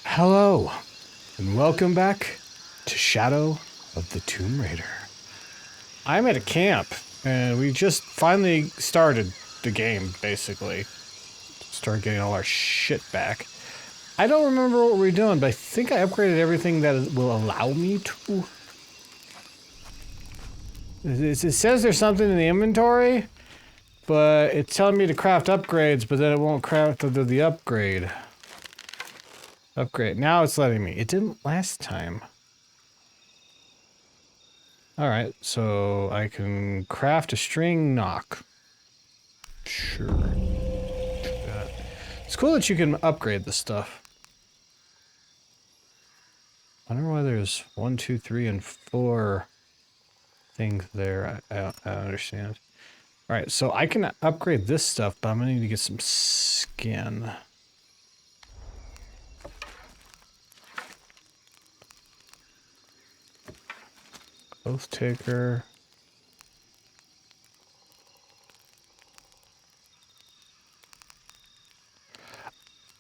Hello, and welcome back to Shadow of the Tomb Raider. I'm at a camp, and we just finally started the game, basically. Started getting all our shit back. I don't remember what we were doing, but I think I upgraded everything that it will allow me to. It says there's something in the inventory, but it's telling me to craft upgrades, but then it won't craft the upgrade. Upgrade. Now it's letting me. It didn't last time. Alright, so I can craft a string knock. Sure. It's cool that you can upgrade this stuff. I wonder why there's 1, 2, 3, and 4 things there. I don't understand. Alright, so I can upgrade this stuff, but I'm gonna need to get some skin. Oath Taker.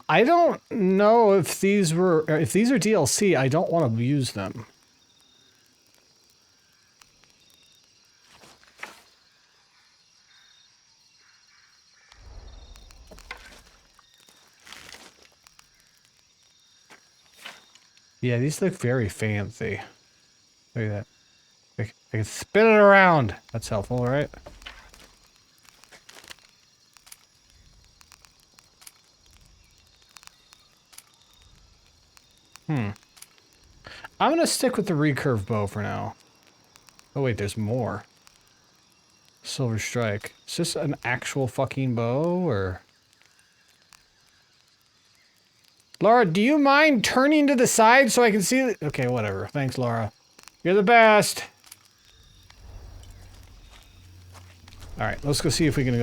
I don't know if these are DLC. I don't want to use them. Yeah, these look very fancy. Look at that. I can spin it around. That's helpful, right? I'm gonna stick with the recurve bow for now. Oh wait, there's more. Silver Strike. Is this an actual fucking bow, or? Laura, do you mind turning to the side so I can see it? Okay, whatever. Thanks, Laura. You're the best. Alright, let's go see if we can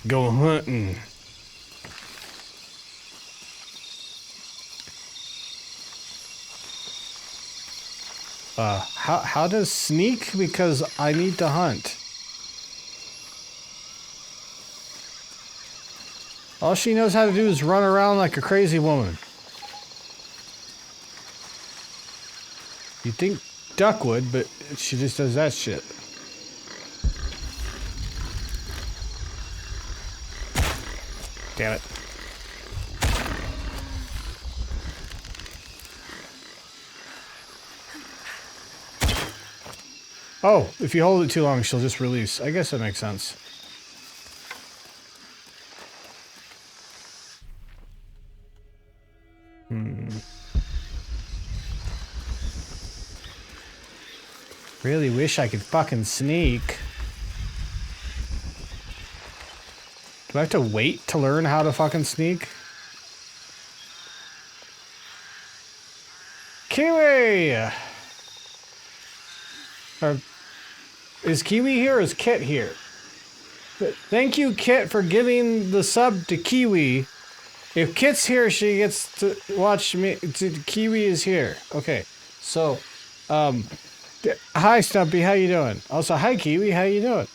go hunting. How does sneak? Because I need to hunt. All she knows how to do is run around like a crazy woman. You'd think Duck would, but she just does that shit. Damn it. Oh, if you hold it too long, she'll just release. I guess that makes sense. Really wish I could fucking sneak. Do I have to wait to learn how to fucking sneak? Kiwi! Is Kiwi here or is Kit here? Thank you, Kit, for giving the sub to Kiwi. If Kit's here, she gets to watch me. Kiwi is here. Okay, so, hi, Stumpy, how you doing? Also, hi, Kiwi, how you doing?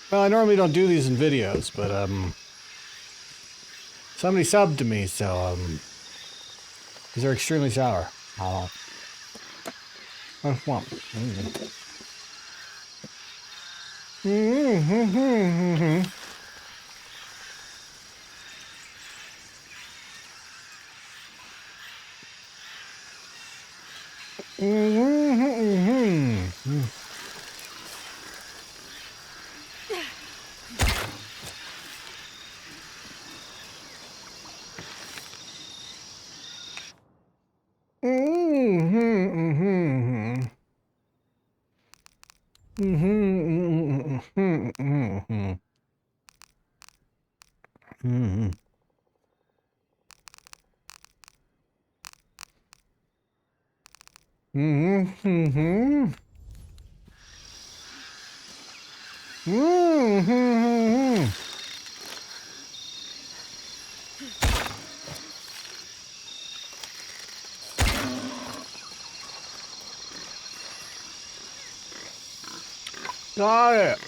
Well, I normally don't do these in videos, but, somebody subbed to me, so, these are extremely sour. Oh. Well. Got it.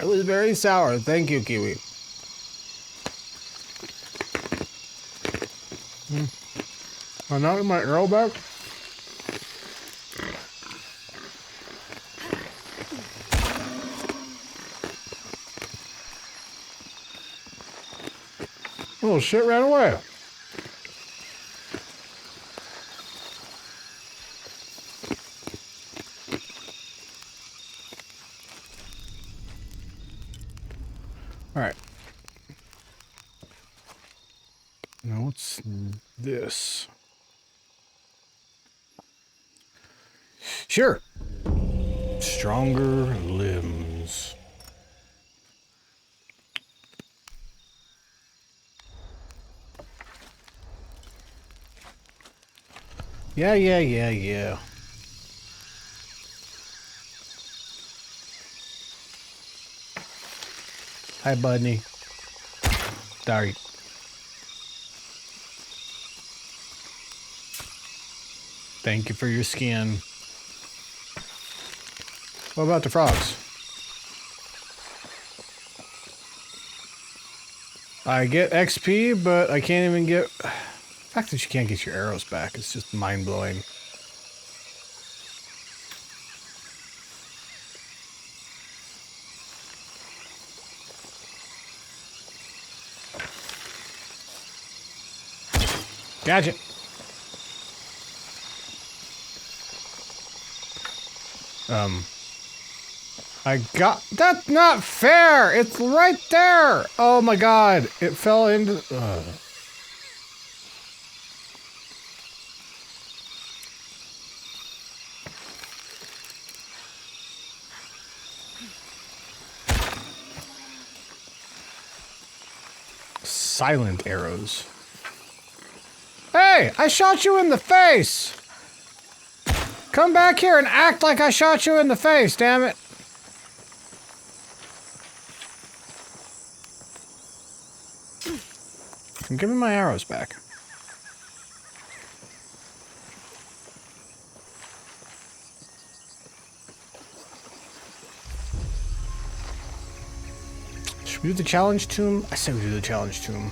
It was very sour. Thank you, Kiwi. I'm not in my arrow back. Oh, shit ran away. All right. Now what's this? Sure. Stronger limbs. Yeah. Hi, Budney. Sorry. Thank you for your skin. What about the frogs? I get XP, but I can't even get... The fact that you can't get your arrows back is just mind-blowing. Gotcha. I got... That's not fair! It's right there! Oh my god. It fell into... Silent arrows. Hey! I shot you in the face! Come back here and act like I shot you in the face, damn it! I'm giving my arrows back. Should we do the challenge tomb? I say we do the challenge tomb.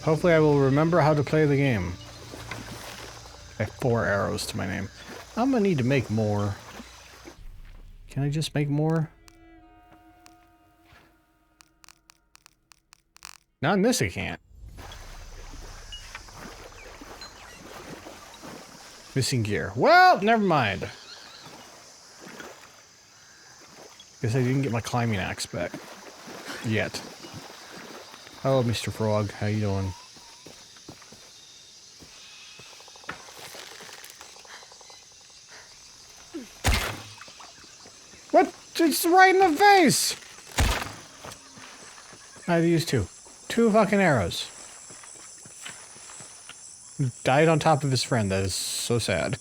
Hopefully I will remember how to play the game. I have 4 arrows to my name. I'm gonna need to make more. Can I just make more? Not in this I can't. Missing gear. Well, never mind. Guess I didn't get my climbing axe back. Yet. Hello, Mr. Frog. How you doing? What? It's right in the face! I had to use 2. 2 fucking arrows. He died on top of his friend. That is so sad.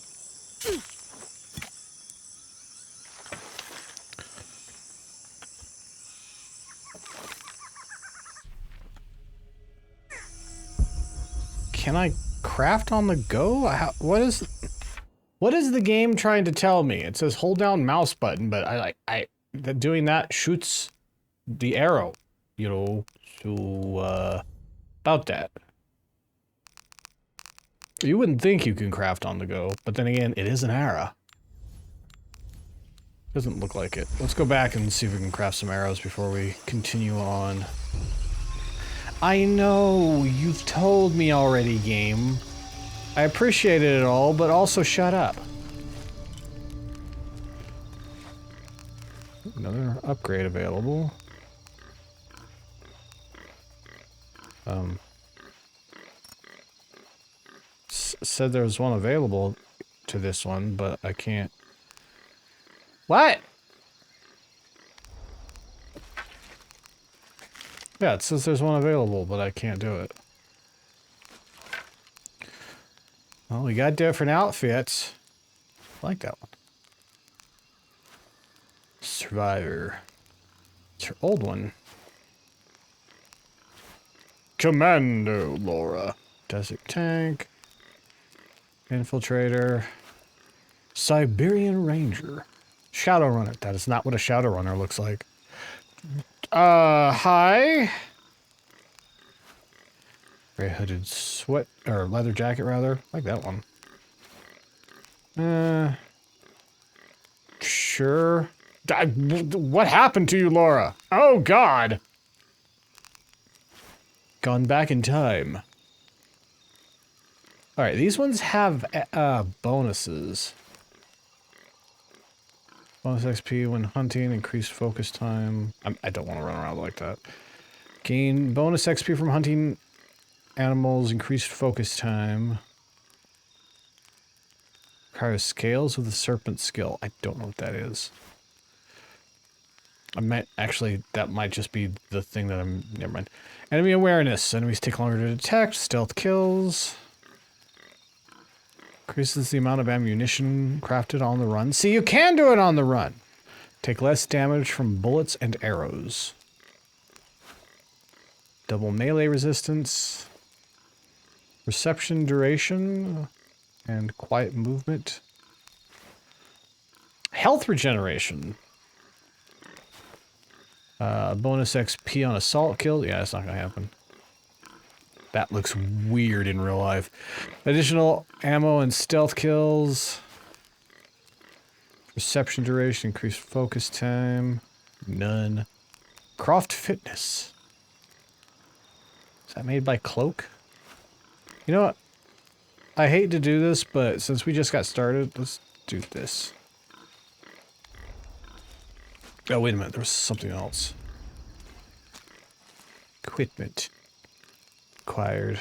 Can I craft on the go? What is the game trying to tell me? It says hold down mouse button, but doing that shoots the arrow, you know, so about that. You wouldn't think you can craft on the go, but then again, it is an arrow. Doesn't look like it. Let's go back and see if we can craft some arrows before we continue on. I know, you've told me already, game. I appreciate it all, but also shut up. Another upgrade available. Said there was one available to this one, but I can't. What? Yeah, it says there's one available, but I can't do it. Well, we got different outfits. I like that one. Survivor. It's her old one. Commando Laura. Desert Tank. Infiltrator. Siberian Ranger. Shadowrunner. That is not what a Shadowrunner looks like. Hi. Gray hooded sweat, or leather jacket rather. I like that one. Sure. What happened to you, Laura? Oh, God. Gone back in time. All right, these ones have bonuses. Bonus XP when hunting, increased focus time. I don't want to run around like that. Gain bonus XP from hunting animals, increased focus time. Requires scales with the serpent skill. I don't know what that is. I might actually, that might just be the thing that I'm, never mind. Enemy awareness. Enemies take longer to detect. Stealth kills. Increases the amount of ammunition crafted on the run. See, you can do it on the run. Take less damage from bullets and arrows. Double melee resistance. Reception duration. And quiet movement. Health regeneration. Bonus XP on assault kill. Yeah, that's not gonna happen. That looks weird in real life. Additional ammo and stealth kills. Reception duration, increased focus time. None. Croft Fitness. Is that made by Cloak? You know what? I hate to do this, but since we just got started, let's do this. Oh, wait a minute. There was something else. Equipment. Acquired.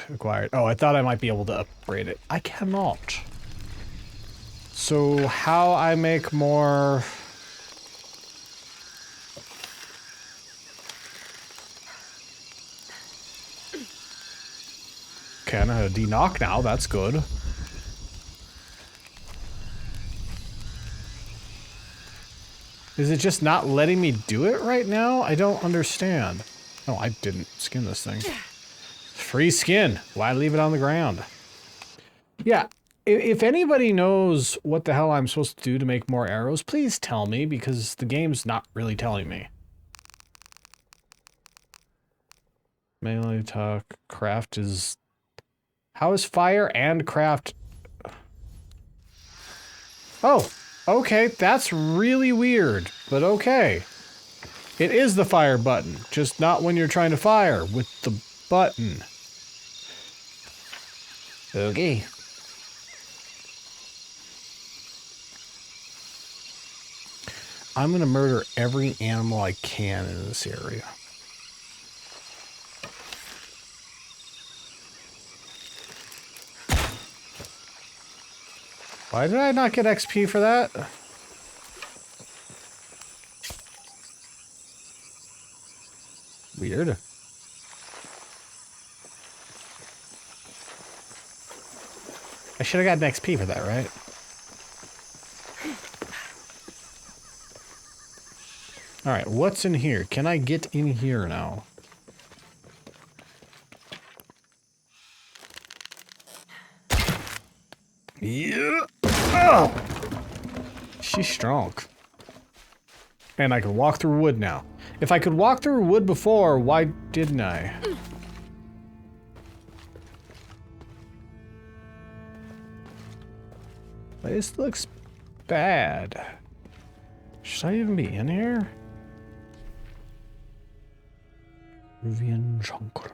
Oh, I thought I might be able to upgrade it. I cannot. So how I make more... Okay, I know how to de-knock now. That's good. Is it just not letting me do it right now? I don't understand. Oh, I didn't skin this thing. Free skin. Why leave it on the ground? Yeah, if anybody knows what the hell I'm supposed to do to make more arrows, please tell me, because the game's not really telling me. Melee talk. Craft is... How is fire and craft... Oh, okay, that's really weird, but okay. It is the fire button, just not when you're trying to fire with the button. Okay. I'm gonna murder every animal I can in this area. Why did I not get XP for that? Weird. I should have gotten XP for that, right? Alright, what's in here? Can I get in here now? Yeah. Oh! She's strong. And I can walk through wood now. If I could walk through wood before, why didn't I? This looks bad. Should I even be in here? Ruvian Jungle.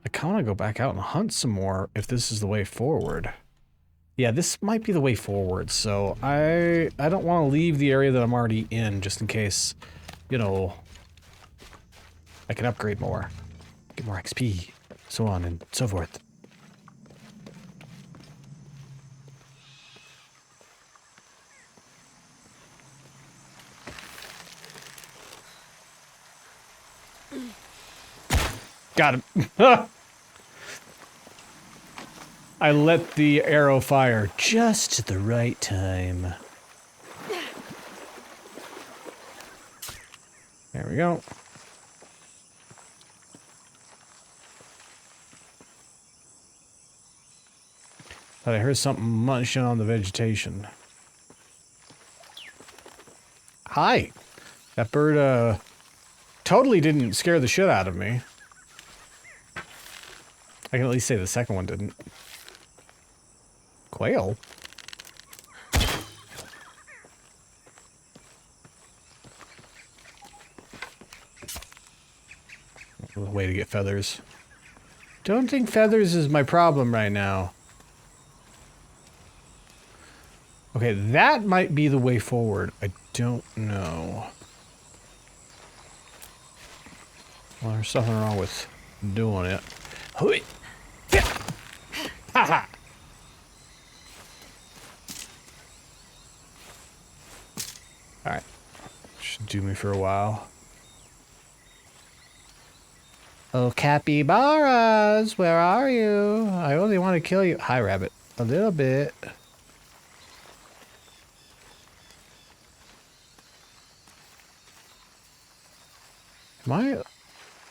I kind of want to go back out and hunt some more if this is the way forward. Yeah, this might be the way forward, so I don't want to leave the area that I'm already in just in case, you know, I can upgrade more, get more XP, so on and so forth. Got him. I let the arrow fire just at the right time. There we go. Thought I heard something munching on the vegetation. Hi. That bird, totally didn't scare the shit out of me. I can at least say the second one didn't. Quail? Way to get feathers. Don't think feathers is my problem right now. Okay, that might be the way forward. I don't know. Well, there's something wrong with doing it. Hui! Ha ha! Alright. Should do me for a while. Oh, capybaras, where are you? I only want to kill you. Hi, rabbit. A little bit.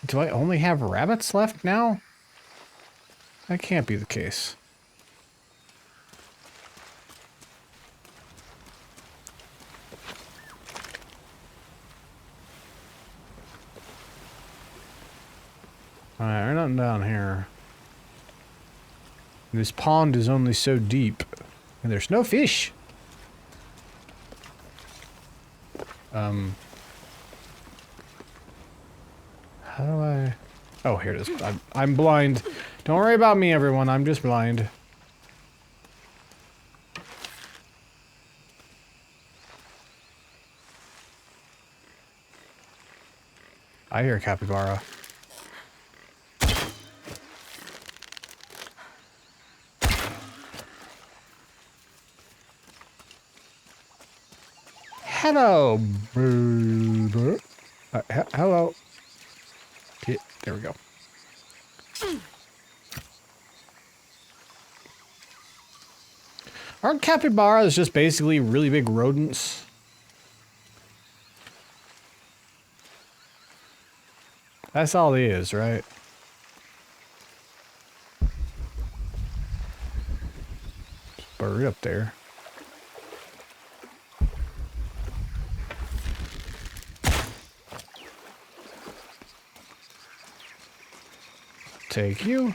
Do I only have rabbits left now? That can't be the case. Alright, there's nothing down here. This pond is only so deep. And there's no fish. How do I... Oh, here it is. I'm blind. Don't worry about me, everyone. I'm just blind. I hear a capybara. Hello, baby. Hello. Yeah, there we go. Aren't capybaras just basically really big rodents? That's all it is, right? Bird up there. Take you.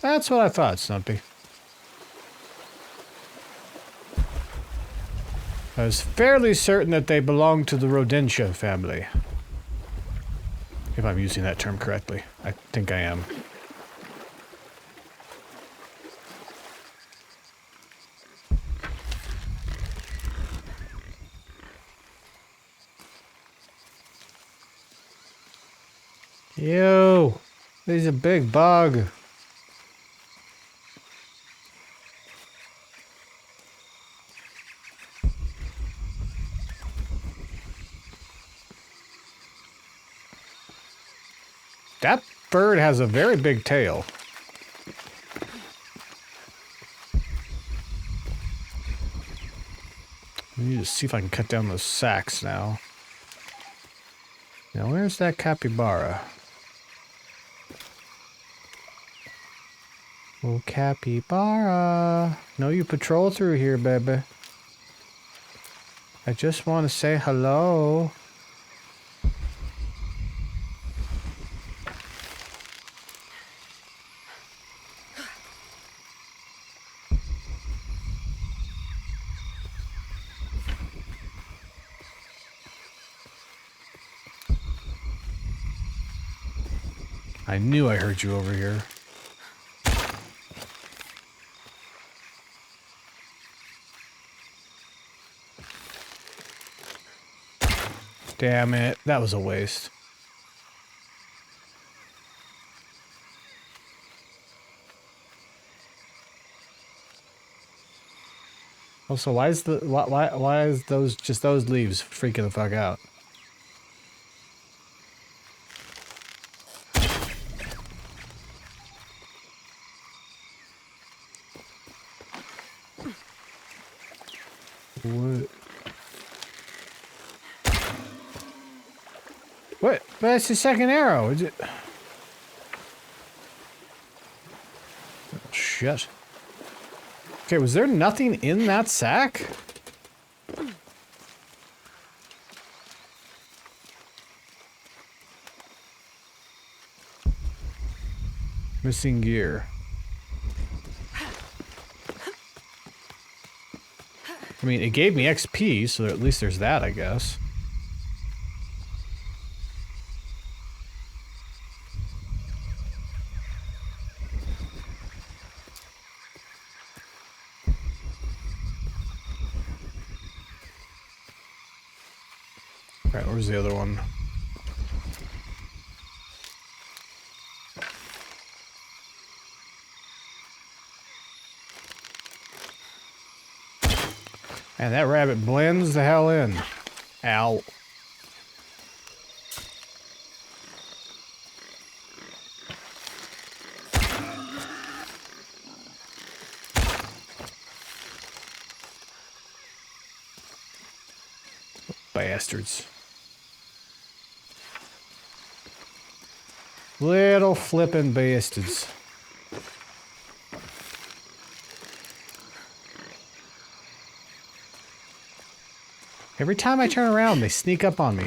That's what I thought, Snumpy. I was fairly certain that they belonged to the Rodentia family. If I'm using that term correctly. I think I am. Ew! He's a big bug. That bird has a very big tail. I need to see if I can cut down those sacks now. Now, where's that capybara? Oh, capybara. No, you patrol through here, baby. I just want to say hello. I knew I heard you over here. Damn it, that was a waste. Also, why is those just those leaves freaking the fuck out? What? What? That's the second arrow. Is it? Oh, shit. Okay, was there nothing in that sack? Missing gear. I mean, it gave me XP, so at least there's that, I guess. Alright, where's the other one? And that rabbit blends the hell in. Ow. Bastards. Little flippin' bastards. Every time I turn around, they sneak up on me.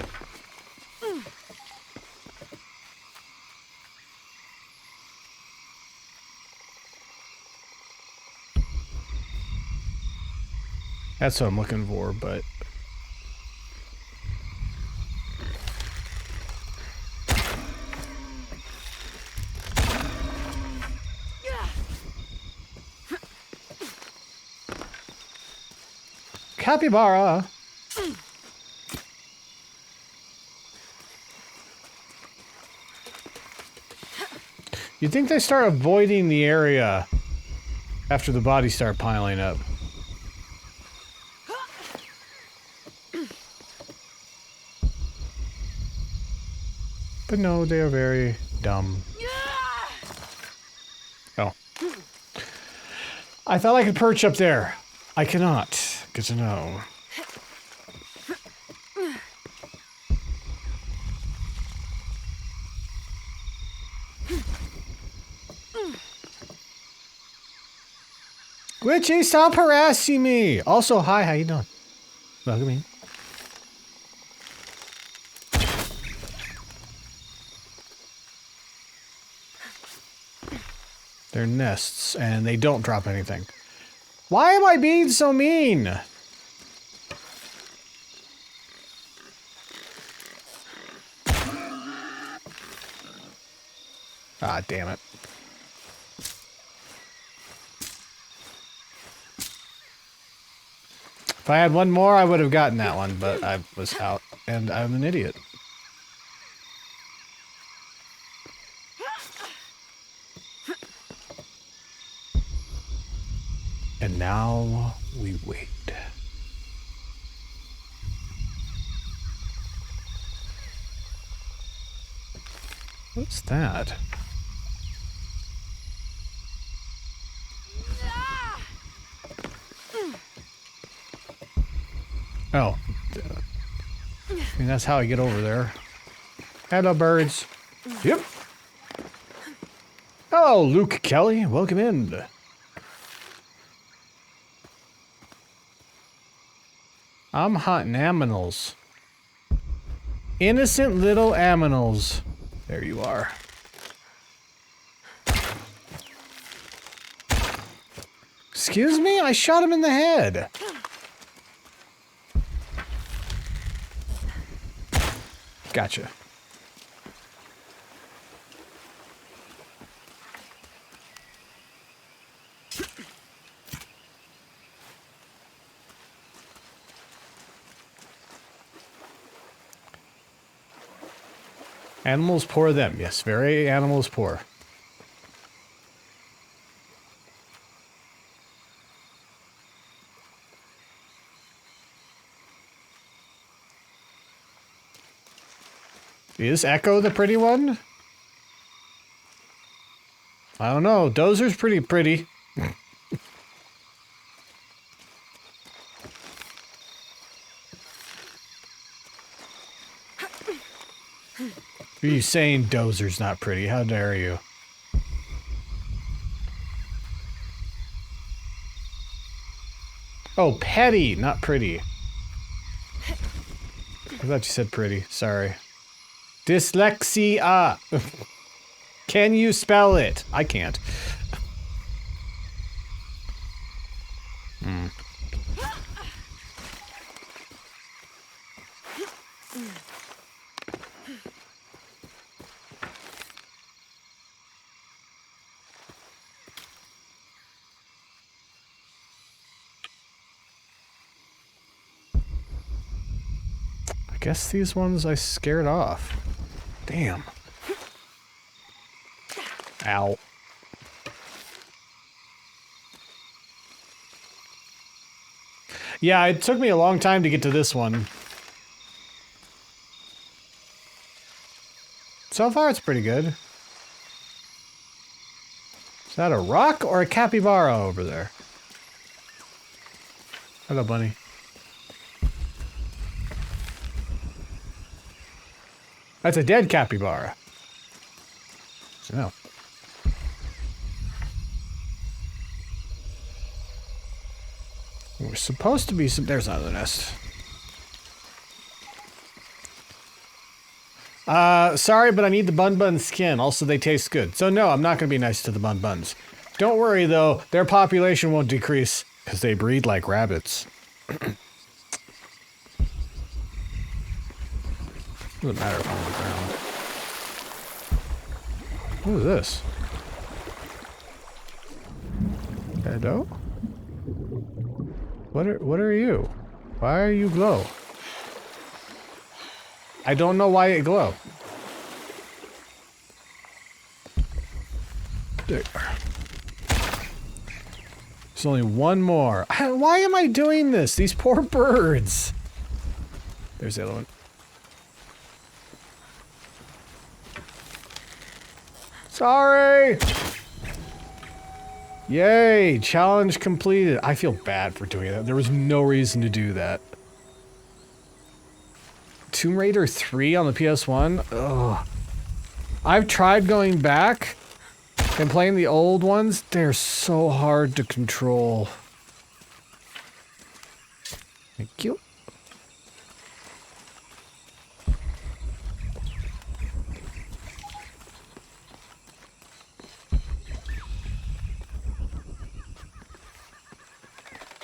That's what I'm looking for, but... Capybara! You'd think they start avoiding the area after the bodies start piling up. But no, they are very dumb. Oh. I thought I could perch up there. I cannot. Good to know. Glitchy, stop harassing me! Also, hi, how you doing? Welcome in. They're nests, and they don't drop anything. Why am I being so mean? Ah, damn it. If I had one more, I would have gotten that one, but I was out, and I'm an idiot. And now we wait. What's that? Oh. I mean, that's how I get over there. Hello, birds. Yep. Hello, Luke Kelly. Welcome in. I'm hunting aminals. Innocent little aminals. There you are. Excuse me? I shot him in the head. Gotcha. Animals poor them. Yes, very animals poor. Is Echo the pretty one? I don't know. Dozer's pretty. Are you saying Dozer's not pretty? How dare you? Oh, petty, not pretty. I thought you said pretty. Sorry. Dyslexia. Can you spell it? I can't. I guess these ones I scared off. Damn. Ow. Yeah, it took me a long time to get to this one. So far, it's pretty good. Is that a rock or a capybara over there? Hello, bunny. That's a dead capybara. No. We're supposed to be some. There's another nest. Sorry, but I need the bun bun skin. Also, they taste good. So no, I'm not gonna be nice to the bun buns. Don't worry though, their population won't decrease because they breed like rabbits. Doesn't matter if I'm on the ground. What is this? Hello? What are you? Why are you glow? I don't know why it glow. There. There's only one more. Why am I doing this? These poor birds. There's the other one. Sorry! Yay! Challenge completed. I feel bad for doing that. There was no reason to do that. Tomb Raider 3 on the PS1? Ugh. I've tried going back and playing the old ones. They're so hard to control. Thank you.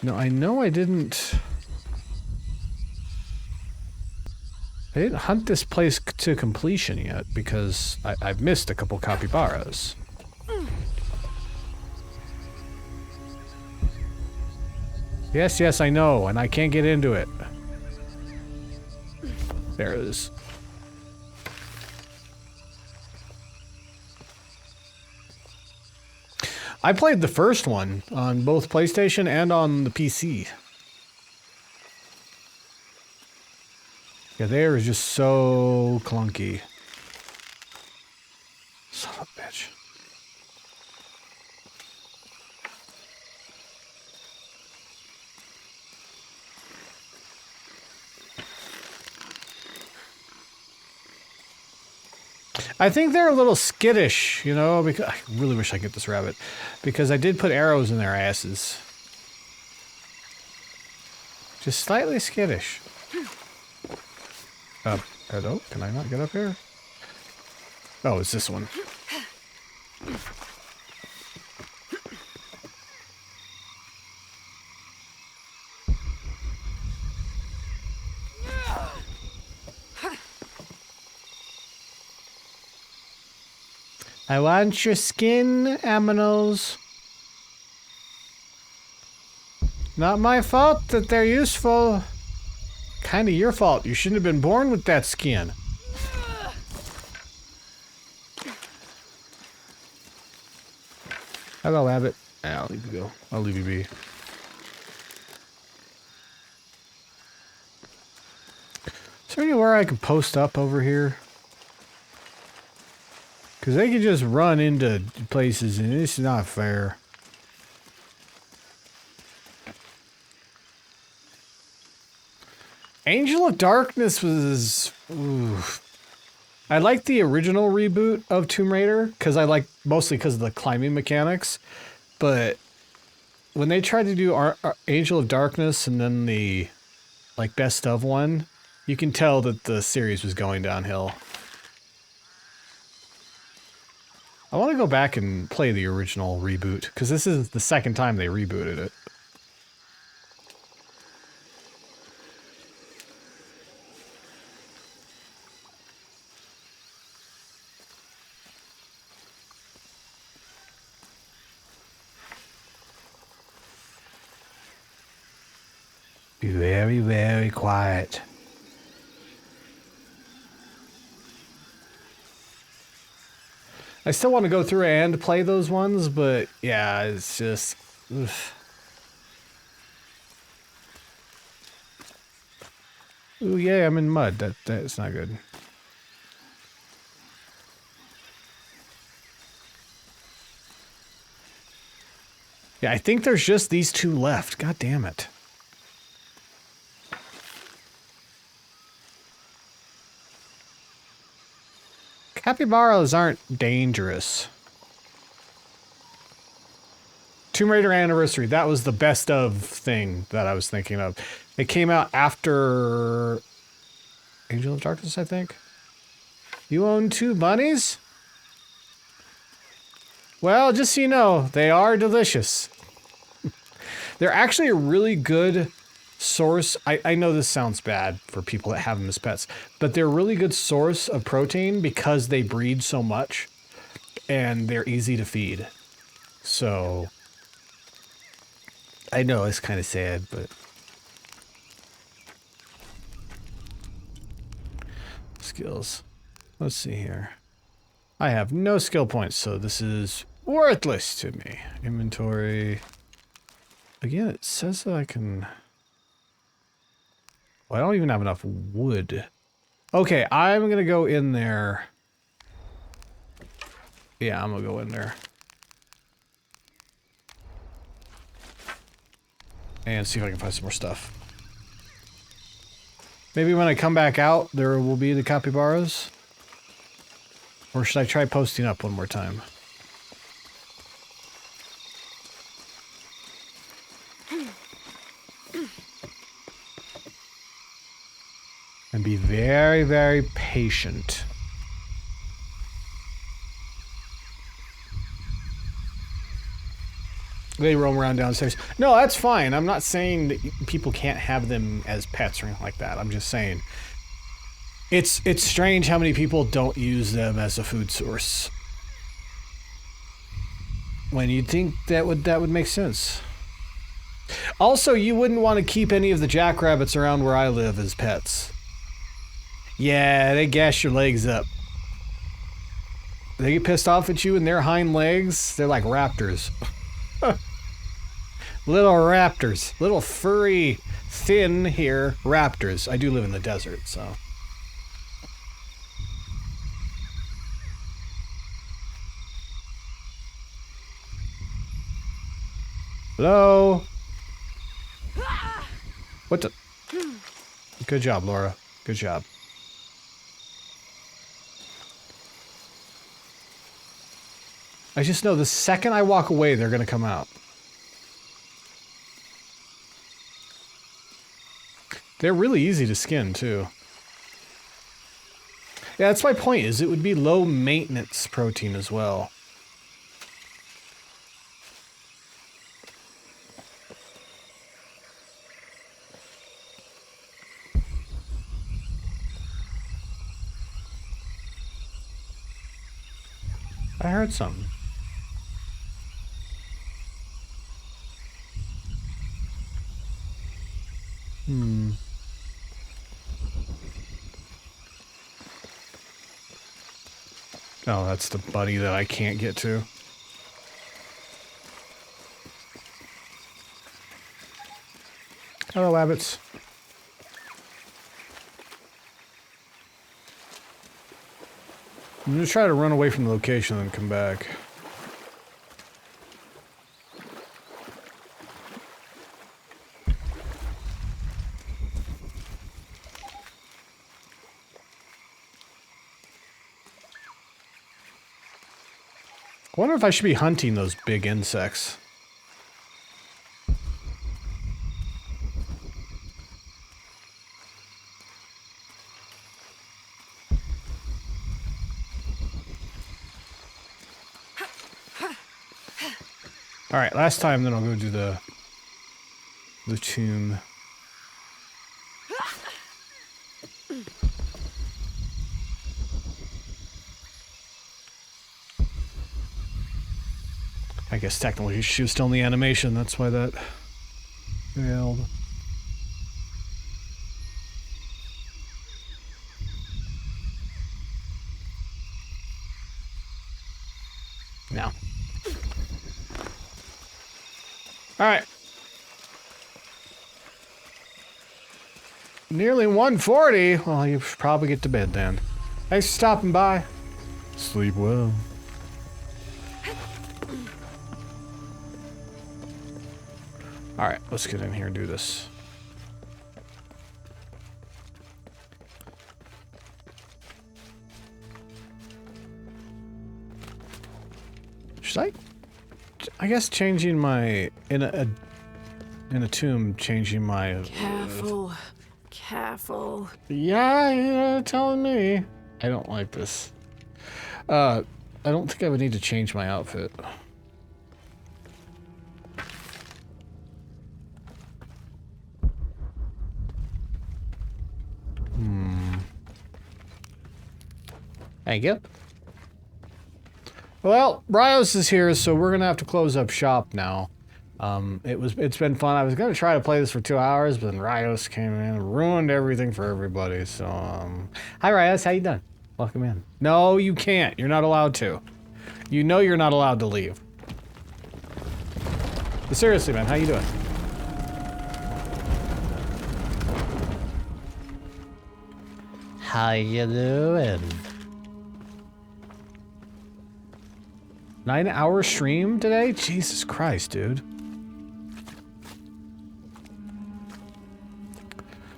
No, I know I didn't hunt this place to completion yet because I've missed a couple capybaras. Yes, I know, and I can't get into it. There it is. I played the first one on both PlayStation and on the PC. Yeah, they are just so clunky. Son of a bitch. I think they're a little skittish, you know, because I really wish I could get this rabbit. Because I did put arrows in their asses. Just slightly skittish. Hello? Can I not get up here? Oh, it's this one. I want your skin, aminos. Not my fault that they're useful. Kinda your fault. You shouldn't have been born with that skin. Hello, rabbit. I'll leave you go. I'll leave you be. Is there anywhere I can post up over here? Because they can just run into places and it's not fair. Angel of Darkness was... Oof. I like the original reboot of Tomb Raider, mostly because of the climbing mechanics, but when they tried to do Angel of Darkness and then the like best of one, you can tell that the series was going downhill. I want to go back and play the original reboot, because this is the second time they rebooted it. Be very, very quiet. I still want to go through and play those ones, but yeah, it's just... Oof. Ooh, yeah, I'm in mud. That's not good. Yeah, I think there's just these two left. God damn it. Capybaras aren't dangerous. Tomb Raider Anniversary, that was the best of thing that I was thinking of. It came out after Angel of Darkness, I think. You own 2 bunnies? Well, just so you know, they are delicious. They're actually a really good source. I know this sounds bad for people that have them as pets, but they're a really good source of protein because they breed so much and they're easy to feed. So I know it's kind of sad, but skills. Let's see here. I have no skill points, so this is worthless to me. Inventory. Again, it says that I can... Well, I don't even have enough wood. Okay, I'm going to go in there. Yeah, I'm going to go in there. And see if I can find some more stuff. Maybe when I come back out, there will be the capybaras. Or should I try posting up one more time? And be very, very patient. They roam around downstairs. No, that's fine. I'm not saying that people can't have them as pets or anything like that. I'm just saying it's strange how many people don't use them as a food source. When you'd think that would make sense. Also, you wouldn't want to keep any of the jackrabbits around where I live as pets. Yeah, they gash your legs up. They get pissed off at you and their hind legs, they're like raptors. Little raptors. Little furry, thin here raptors. I do live in the desert, so. Hello? What the? Good job, Laura. Good job. I just know the second I walk away, they're going to come out. They're really easy to skin, too. Yeah, that's my point, is it would be low maintenance protein as well. I heard something. Oh, that's the buddy that I can't get to. Hello, rabbits. I'm gonna try to run away from the location and come back. I wonder if I should be hunting those big insects. Alright, last time, then I'll go do the tomb. I guess technically she was still in the animation, that's why that failed. No. Alright. Nearly 1:40. Well, you should probably get to bed then. Thanks for stopping by. Sleep well. Alright, let's get in here and do this. Should I guess changing my in a tomb, changing my Careful. yeah, telling me. I don't like this. I don't think I would need to change my outfit. Thank you. Well, Rios is here, so we're gonna have to close up shop now. It's been fun. I was gonna try to play this for 2 hours, but then Rios came in and ruined everything for everybody. So, hi Rios, how you doing? Welcome in. No, you can't. You're not allowed to. You know you're not allowed to leave. But seriously, man, how you doing? How you doing? 9-hour stream today? Jesus Christ, dude.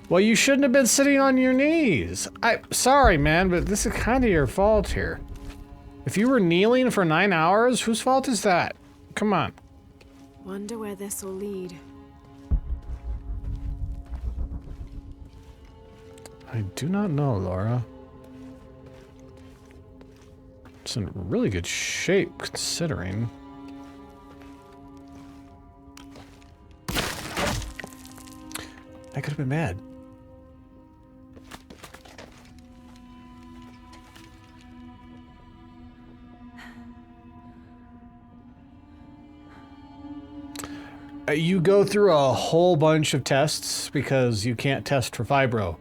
Well, you shouldn't have been sitting on your knees. Sorry, man, but this is kind of your fault here. If you were kneeling for 9 hours, whose fault is that? Come on. Wonder where this will lead. I do not know, Laura. It's in really good shape, considering. I could have been mad. You go through a whole bunch of tests because you can't test for fibro.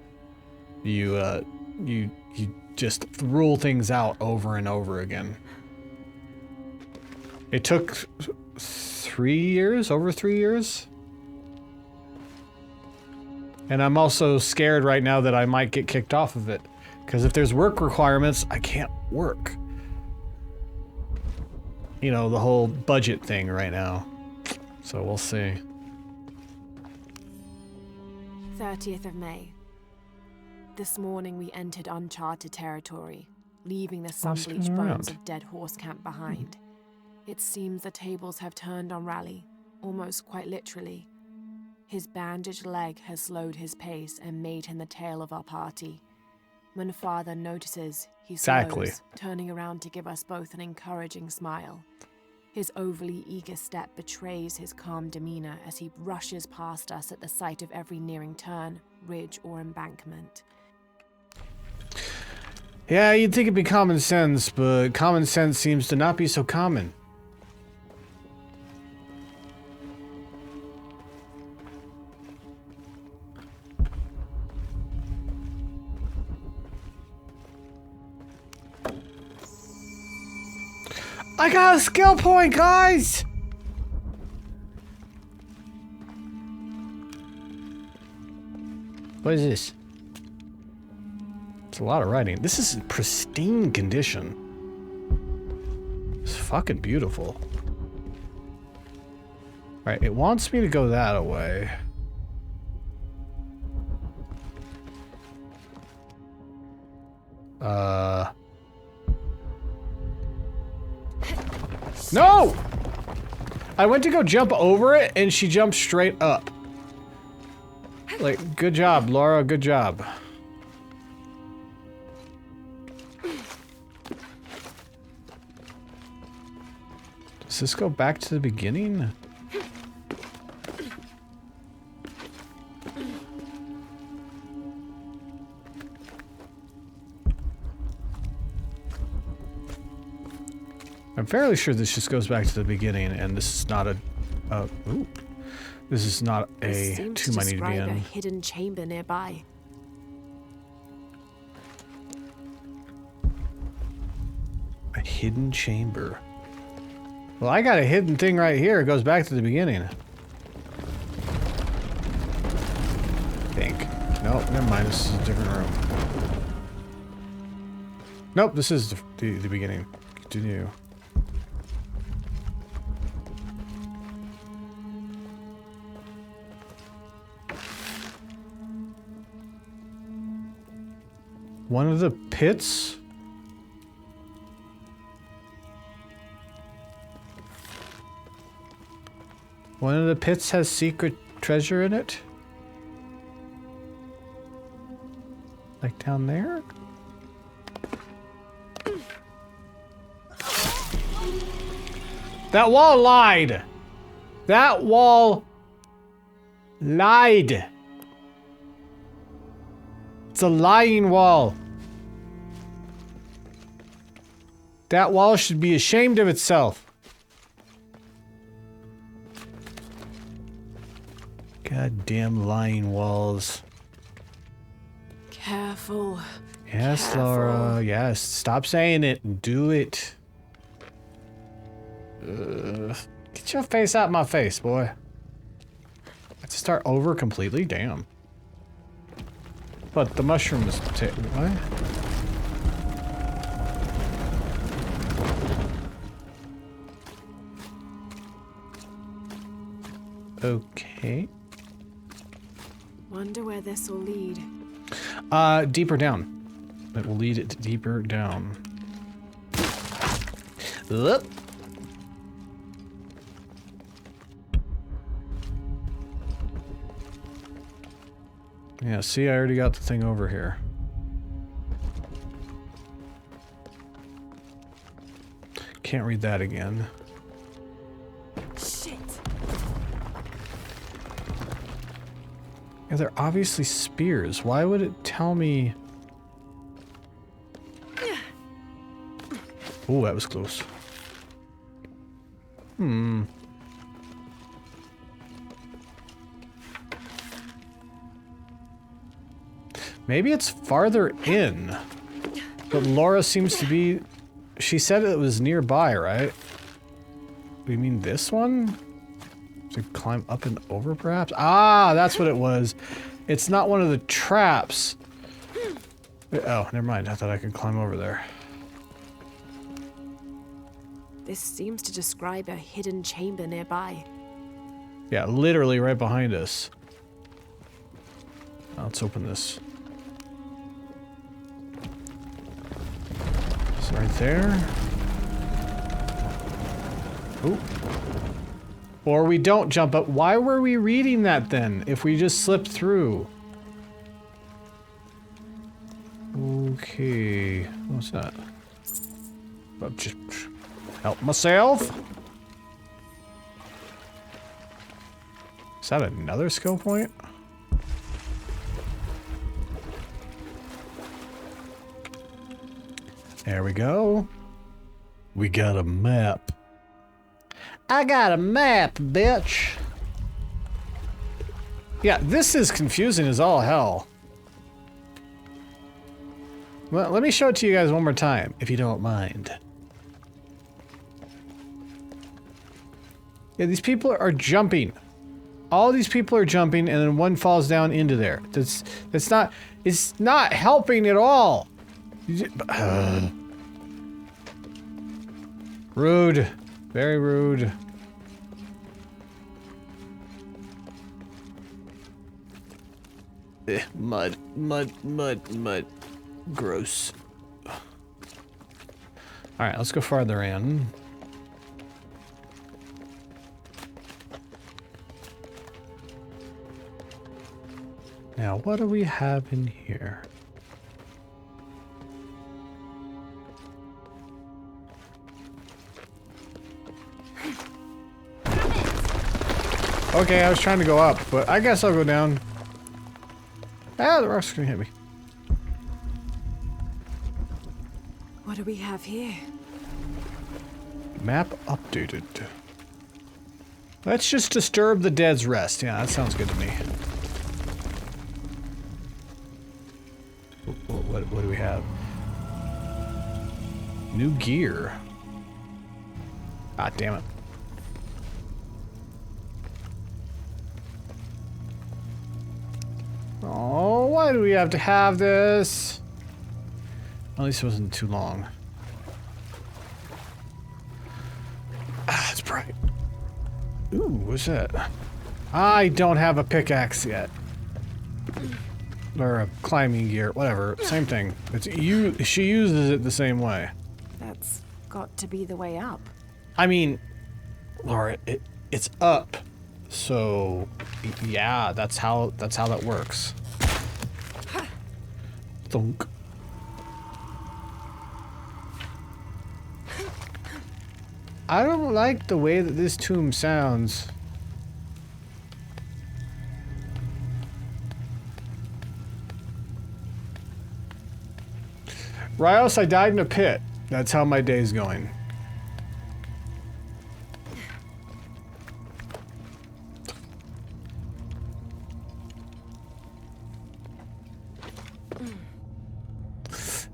You just rule things out over and over again. It took 3 years, over 3 years. And I'm also scared right now that I might get kicked off of it. Because if there's work requirements, I can't work. You know, the whole budget thing right now. So we'll see. 30th of May. This morning we entered uncharted territory, leaving the sun-bleached bones of Dead Horse Camp behind. It seems the tables have turned on Raleigh, almost quite literally. His bandaged leg has slowed his pace and made him the tail of our party. When Father notices, he slows, turning around to give us both an encouraging smile. His overly eager step betrays his calm demeanor as he rushes past us at the sight of every nearing turn, ridge, or embankment. Yeah, you'd think it'd be common sense, but common sense seems to not be so common. I got a skill point, guys! What is this? It's a lot of writing. This is in pristine condition. It's fucking beautiful. Alright, it wants me to go that way. No! I went to go jump over it, and she jumped straight up. Like, good job, Laura, good job. Does this go back to the beginning? I'm fairly sure this just goes back to the beginning, and this is not a. Ooh. This is not a tomb I need to be in. A hidden chamber nearby. A hidden chamber. Well, I got a hidden thing right here. It goes back to the beginning. I think. Nope, never mind. This is a different room. Nope, this is the beginning. Continue. One of the pits? One of the pits has secret treasure in it? Like down there? That wall lied! That wall lied! It's a lying wall. That wall should be ashamed of itself. Goddamn lying walls. Careful. Yes, Careful. Laura. Yes. Stop saying it and do it. Get your face out my face, boy. I have to start over completely? Damn. But the mushroom is what? Okay. Wonder where this will lead. Deeper down. It will lead it deeper down. Oop. Yeah, see, I already got the thing over here. Can't read that again. Shit. Yeah, they're obviously spears. Why would it tell me? Oh, that was close. Hmm. Maybe it's farther in. But Laura seems to be... She said it was nearby, right? You mean this one? To climb up and over, perhaps? Ah, that's what it was. It's not one of the traps. Oh, never mind. I thought I could climb over there. This seems to describe a hidden chamber nearby. Yeah, literally right behind us. Let's open this. It's right there. Ooh. Or we don't jump up. Why were we reading that then, if we just slipped through? Okay. What's that? I'll just help myself. Is that another skill point? There we go. We got a map. I got a map, bitch. Yeah, this is confusing as all hell. Well, let me show it to you guys one more time, if you don't mind. Yeah, these people are jumping. All these people are jumping, and then one falls down into there. It's not helping at all. Rude. Very rude. Mud. Gross. Alright, let's go farther in. Now, what do we have in here? Okay, I was trying to go up, but I guess I'll go down. Ah, the rock's gonna hit me. What do we have here? Map updated. Let's just disturb the dead's rest. Yeah, that sounds good to me. What do we have? New gear. Ah, damn it. Oh, why do we have to have this? At least it wasn't too long. Ah, it's bright. Ooh, what's that? I don't have a pickaxe yet. Or a climbing gear, whatever. Same thing. It's she uses it the same way. That's got to be the way up. I mean, Laura, it's up. So, yeah, that's how that works. Thunk. I don't like the way that this tomb sounds. Rios, I died in a pit. That's how my day's going.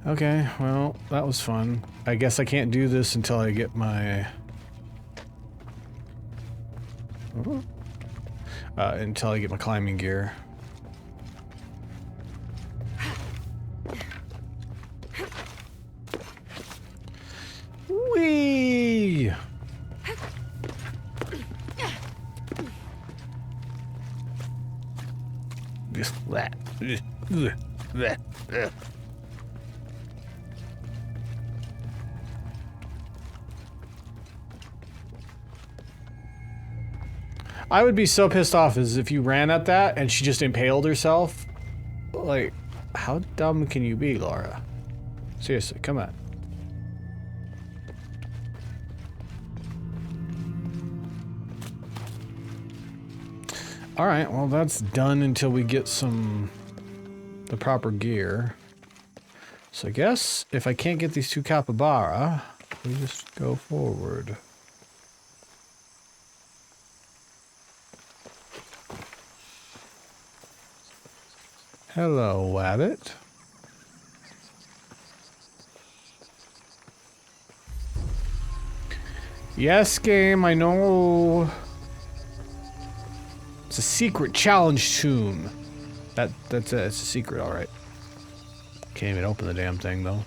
Okay, well, that was fun. I guess I can't do this until I get my... until I get my climbing gear. Whee! I would be so pissed off as if you ran at that and she just impaled herself. Like, how dumb can you be, Laura? Seriously, come on. Alright, well that's done until we get the proper gear. So I guess if I can't get these two capybara, we just go forward. Hello, Wabbit. Yes, game, I know. It's a secret challenge tomb. That's it. It's a secret, all right. Can't even open the damn thing, though.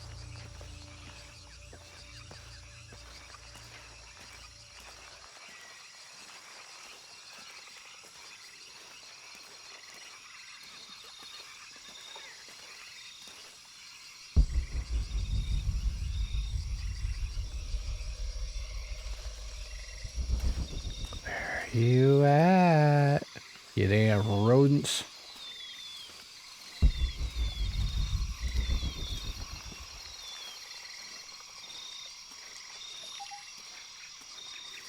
Where you at? You damn rodents.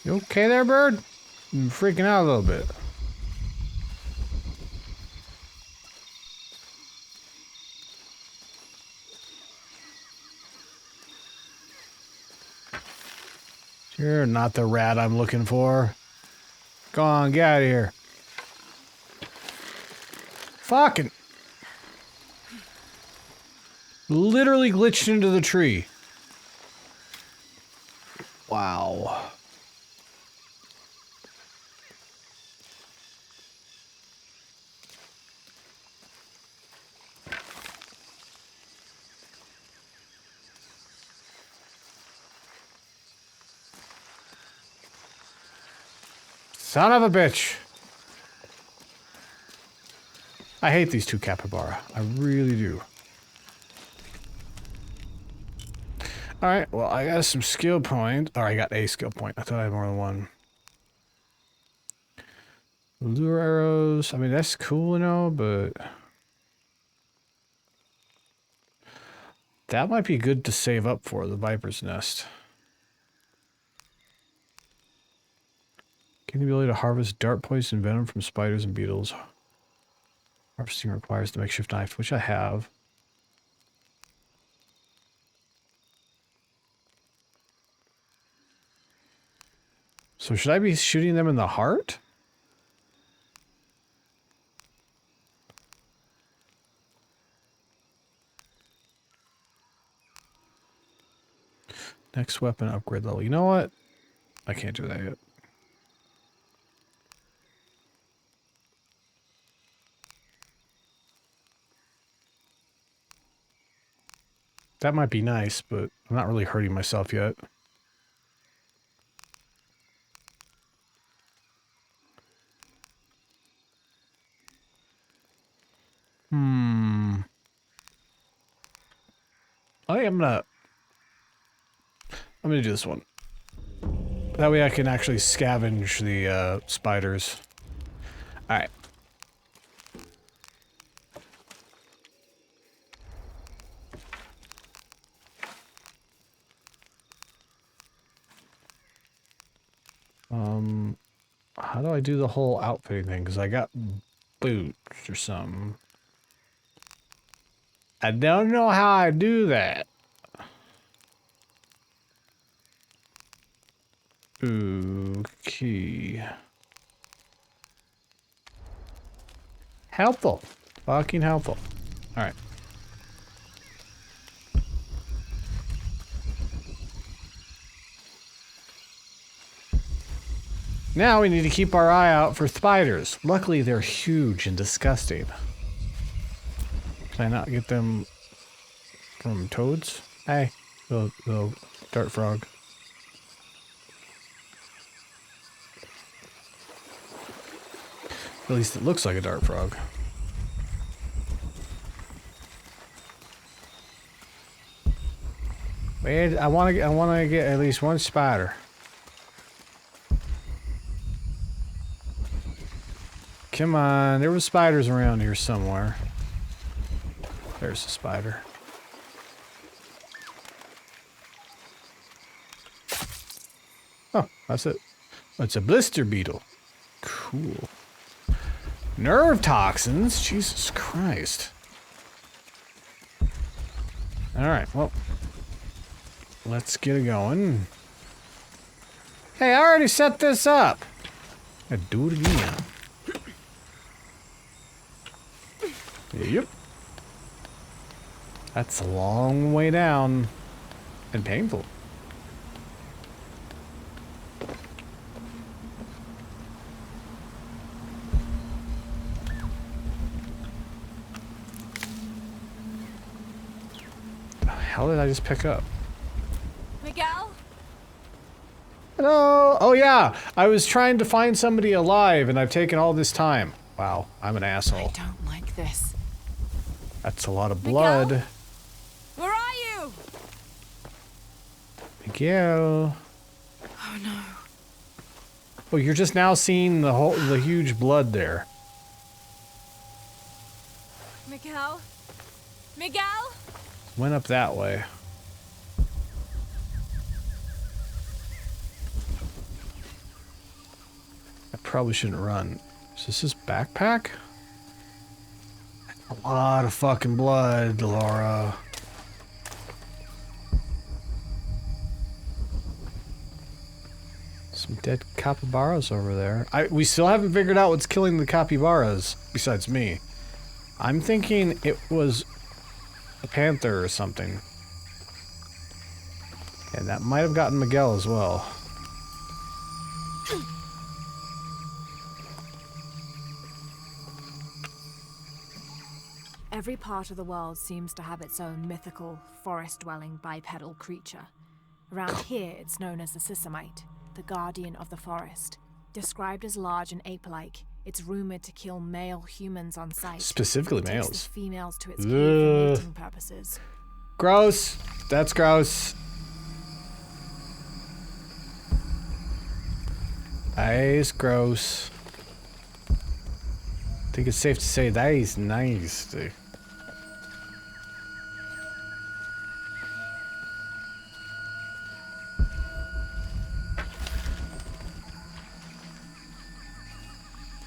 You okay there, bird? I'm freaking out a little bit. You're not the rat I'm looking for. Go on, get out of here. Fucking. Literally glitched into the tree. Wow. Son of a bitch. I hate these two capybara. I really do. Alright, well, I got some skill points. Or I got a skill point. I thought I had more than one. Lure arrows. I mean, that's cool and all, but... that might be good to save up for, the Viper's Nest. Gain the ability to harvest dart poison venom from spiders and beetles. Harvesting requires the makeshift knife, which I have. So should I be shooting them in the heart? Next weapon upgrade level. You know what? I can't do that yet. That might be nice, but I'm not really hurting myself yet. I'm gonna do this one. That way I can actually scavenge the spiders. Alright. How do I do the whole outfitting thing? Because I got boots or something. I don't know how I do that. Okay. Helpful. Fucking helpful. Alright. Now we need to keep our eye out for spiders. Luckily, they're huge and disgusting. Can I not get them from toads? Hey, little dart frog. At least it looks like a dart frog. Wait, I want to get at least one spider. Come on, there were spiders around here somewhere. There's a spider. Oh, that's it. It's a blister beetle. Cool. Nerve toxins? Jesus Christ. Alright, well. Let's get it going. Hey, I already set this up. I do it again. Yep. That's a long way down. And painful. The hell did I just pick up? Miguel? Hello! Oh yeah! I was trying to find somebody alive and I've taken all this time. Wow, I'm an asshole. I don't like this. That's a lot of blood. Miguel? Where are you? Miguel. Oh no. Oh, you're just now seeing the huge blood there. Miguel? Miguel? Went up that way. I probably shouldn't run. Is this his backpack? A lot of fucking blood, Laura. Some dead capybaras over there. We still haven't figured out what's killing the capybaras, besides me. I'm thinking it was a panther or something. And that might have gotten Miguel as well. Every part of the world seems to have its own mythical, forest-dwelling bipedal creature. Around here, it's known as the Sisamite, the guardian of the forest. Described as large and ape-like, it's rumored to kill male humans on sight. Specifically males. Takes the females to its cave for mating purposes. Gross. That's gross. That is gross. I think it's safe to say that is nasty.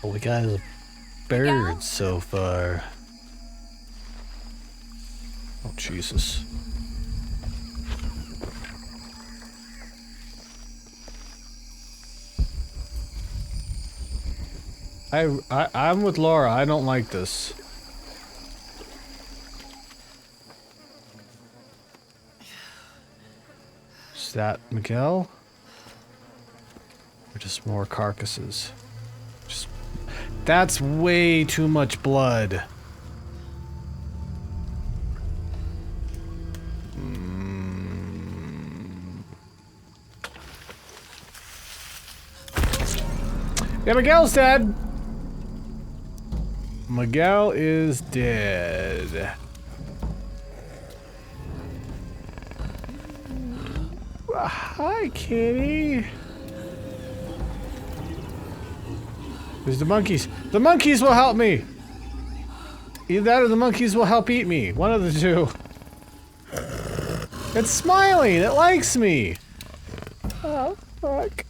All we got is a bird so far. Oh, Jesus. I'm with Laura. I don't like this. Is that Miguel? Or just more carcasses? That's way too much blood. Yeah, Miguel's dead. Miguel is dead. Hi, kitty. There's the monkeys. The monkeys will help me. Either that or the monkeys will help eat me. One of the two. It's smiling. It likes me. Oh, fuck.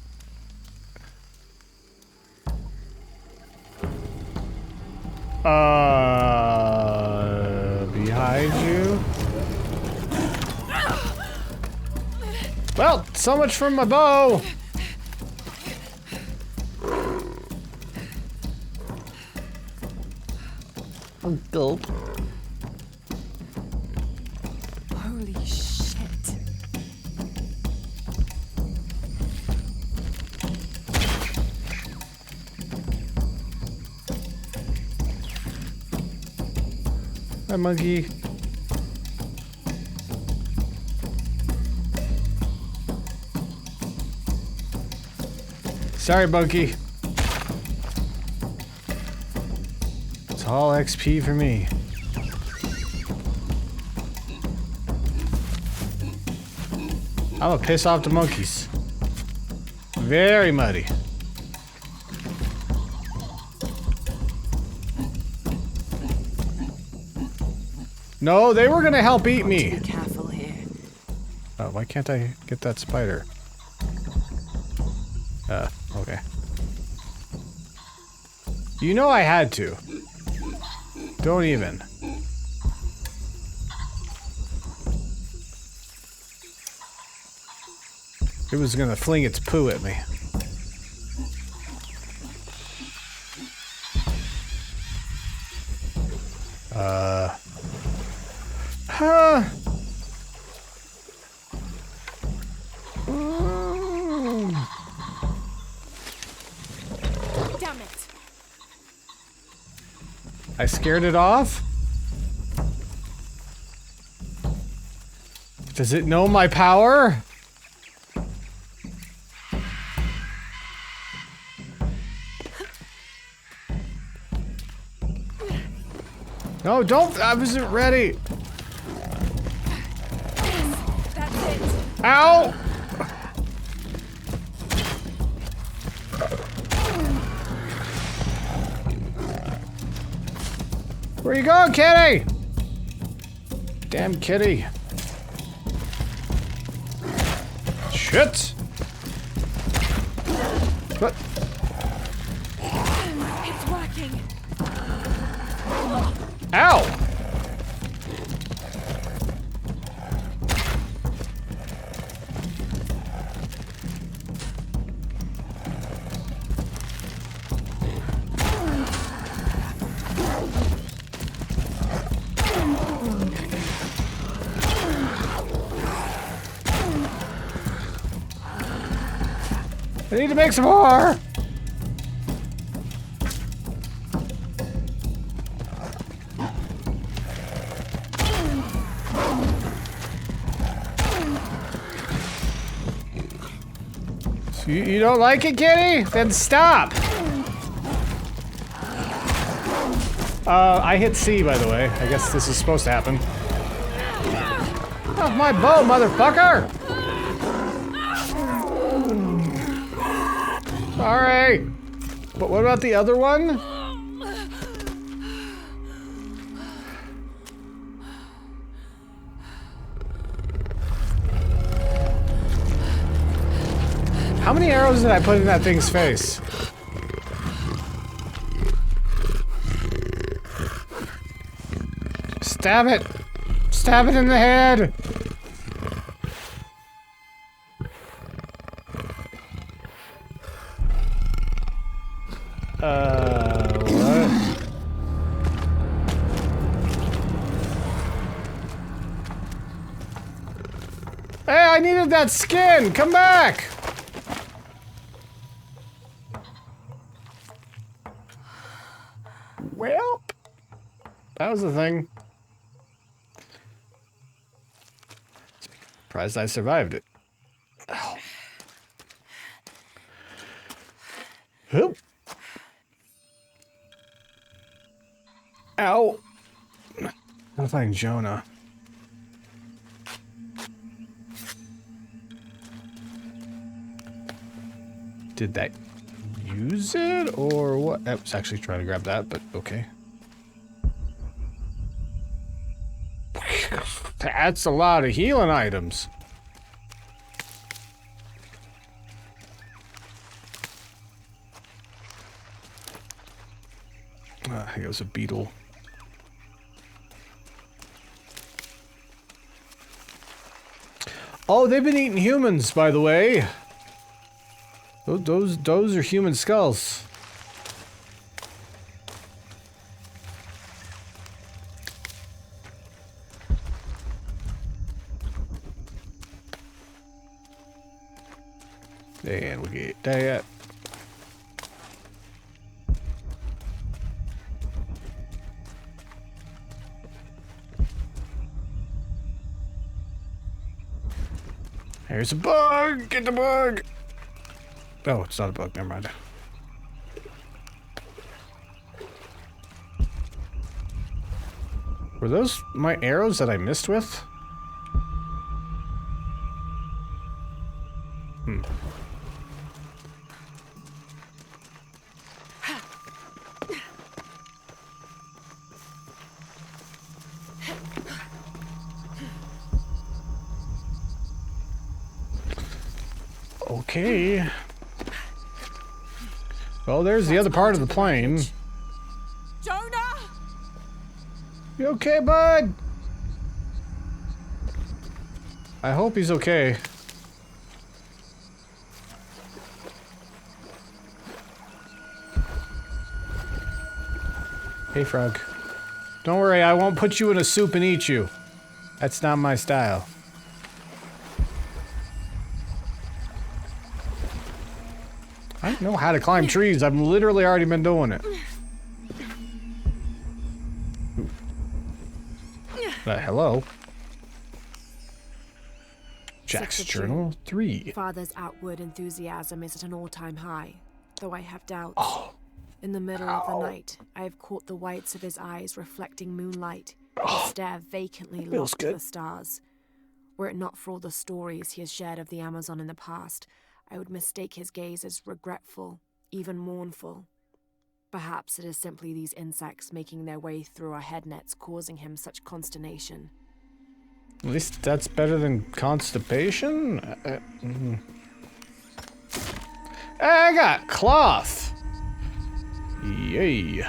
Behind you? Well, so much for my bow! Uncle. Holy shit. Hi, monkey. Sorry, monkey. It's all XP for me. I'm gonna piss off the monkeys. Very muddy. No, they were gonna help eat me. Be careful here. Oh, why can't I get that spider? Okay. You know I had to. Don't even. It was gonna fling its poo at me. Huh. Damn it. I scared it off? Does it know my power? No, don't! I wasn't ready! That's it. Ow! Where you going, kitty? Damn kitty. Shit! What? It's working. Ow! I need to make some more! So you don't like it, kitty? Then stop! I hit C, by the way. I guess this is supposed to happen. Off my bow, motherfucker! Alright. But what about the other one? How many arrows did I put in that thing's face? Stab it! Stab it in the head! What? Hey, I needed that skin! Come back! Well, that was the thing. Surprised I survived it. Ow. Oop. Ow. I'll find Jonah. Did that use it or what? I was actually trying to grab that, but okay. That's a lot of healing items. Here goes a beetle. Oh, they've been eating humans, by the way. Those are human skulls. And we get that. Here's a bug! Get the bug! Oh, it's not a bug, never mind. Were those my arrows that I missed with? Okay. Well, there's the other part of the plane. Jonah! You okay, bud? I hope he's okay. Hey, frog. Don't worry, I won't put you in a soup and eat you. That's not my style. I know how to climb trees. I've literally already been doing it. Hello. Jack's Journal 3. Father's outward enthusiasm is at an all-time high, though I have doubts. Oh. In the middle of the night, I have caught the whites of his eyes reflecting moonlight. His stare vacantly locked to the stars. Were it not for all the stories he has shared of the Amazon in the past, I would mistake his gaze as regretful, even mournful. Perhaps it is simply these insects making their way through our head nets causing him such consternation. At least that's better than constipation? I got cloth! Yay.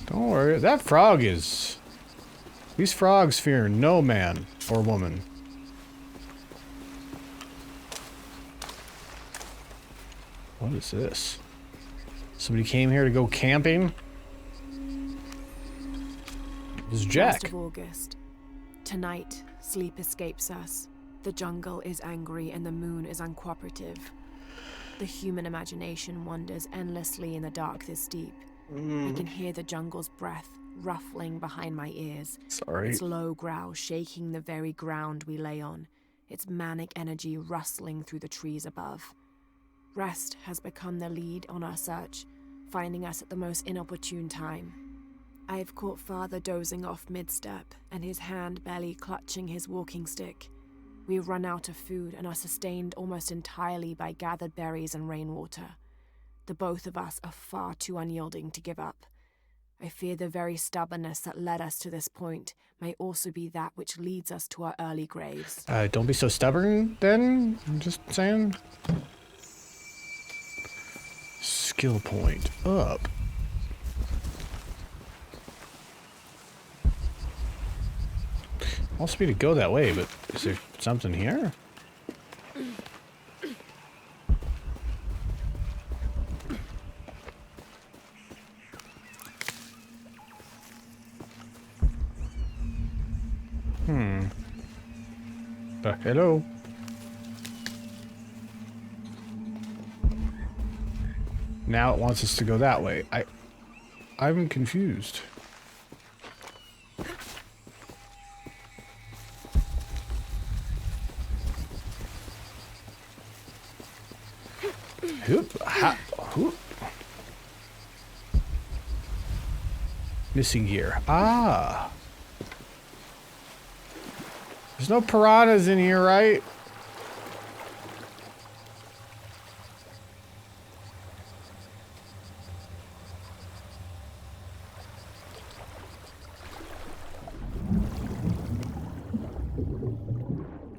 Don't worry, that frog is... These frogs fear no man or woman. What is this? Somebody came here to go camping? It was Jack. 1st of August. Tonight, sleep escapes us. The jungle is angry and the moon is uncooperative. The human imagination wanders endlessly in the dark this deep. I can hear the jungle's breath ruffling behind my ears. Sorry. Its low growl shaking the very ground we lay on. Its manic energy rustling through the trees above. Rest has become the lead on our search, finding us at the most inopportune time. I have caught Father dozing off mid-step, and his hand barely clutching his walking stick. We run out of food and are sustained almost entirely by gathered berries and rainwater. The both of us are far too unyielding to give up. I fear the very stubbornness that led us to this point may also be that which leads us to our early graves. Don't be so stubborn, then. I'm just saying. Skill point up. Wants me to go that way, but is there something here? Hello. Now it wants us to go that way. I'm confused. Hoop. Missing gear. Ah. There's no piranhas in here, right?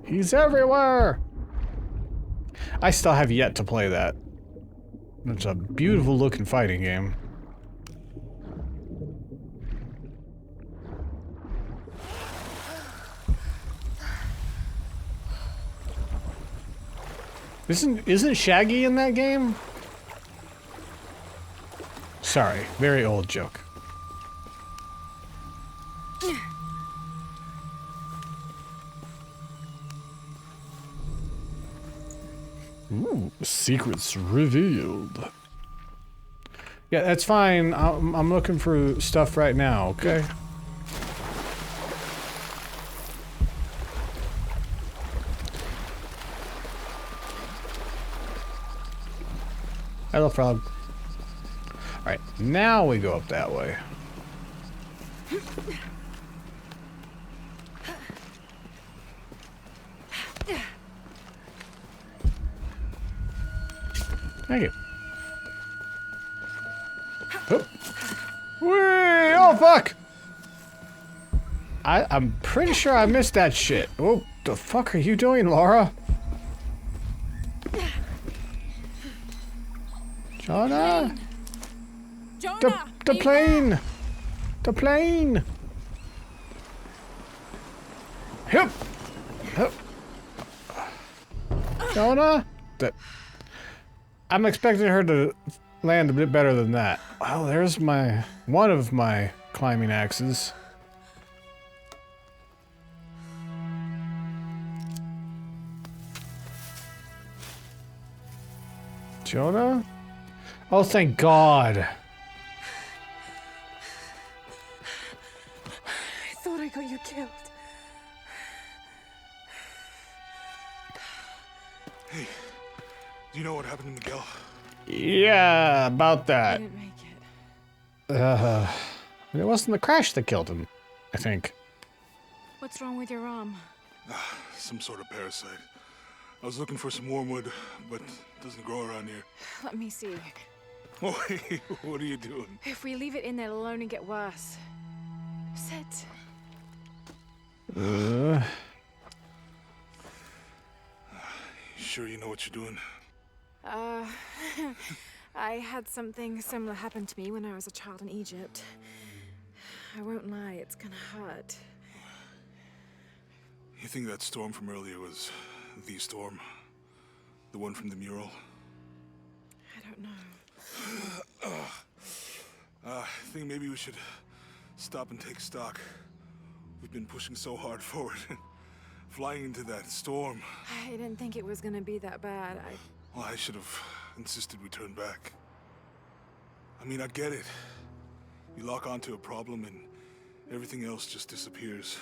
He's everywhere! I still have yet to play that. It's a beautiful looking fighting game. Isn't Shaggy in that game? Sorry, very old joke. Ooh, secrets revealed. Yeah, that's fine. I'm looking for stuff right now, okay? Hello, frog. Alright, now we go up that way. Thank you. Oh. Whee! Oh, fuck! I'm pretty sure I missed that shit. Oh, the fuck are you doing, Laura? Jonah! Jonah! The plane! The plane! Hup! Hup! Jonah? I'm expecting her to land a bit better than that. Oh, there's one of my climbing axes. Jonah? Oh, thank God. I thought I got you killed. Hey, do you know what happened to Miguel? Yeah, about I that. didn't make it. It wasn't the crash that killed him, I think. What's wrong with your arm? Some sort of parasite. I was looking for some wormwood, but it doesn't grow around here. Let me see. Oh, hey, what are you doing? If we leave it in there, it'll only get worse. Sit. Sure you know what you're doing? I had something similar happen to me when I was a child in Egypt. I won't lie, it's gonna hurt. You think that storm from earlier was the storm? The one from the mural? I don't know. I think maybe we should stop and take stock. We've been pushing so hard forward, flying into that storm. I didn't think it was gonna be that bad. Well, I should have insisted we turn back. I mean, I get it. You lock onto a problem and everything else just disappears.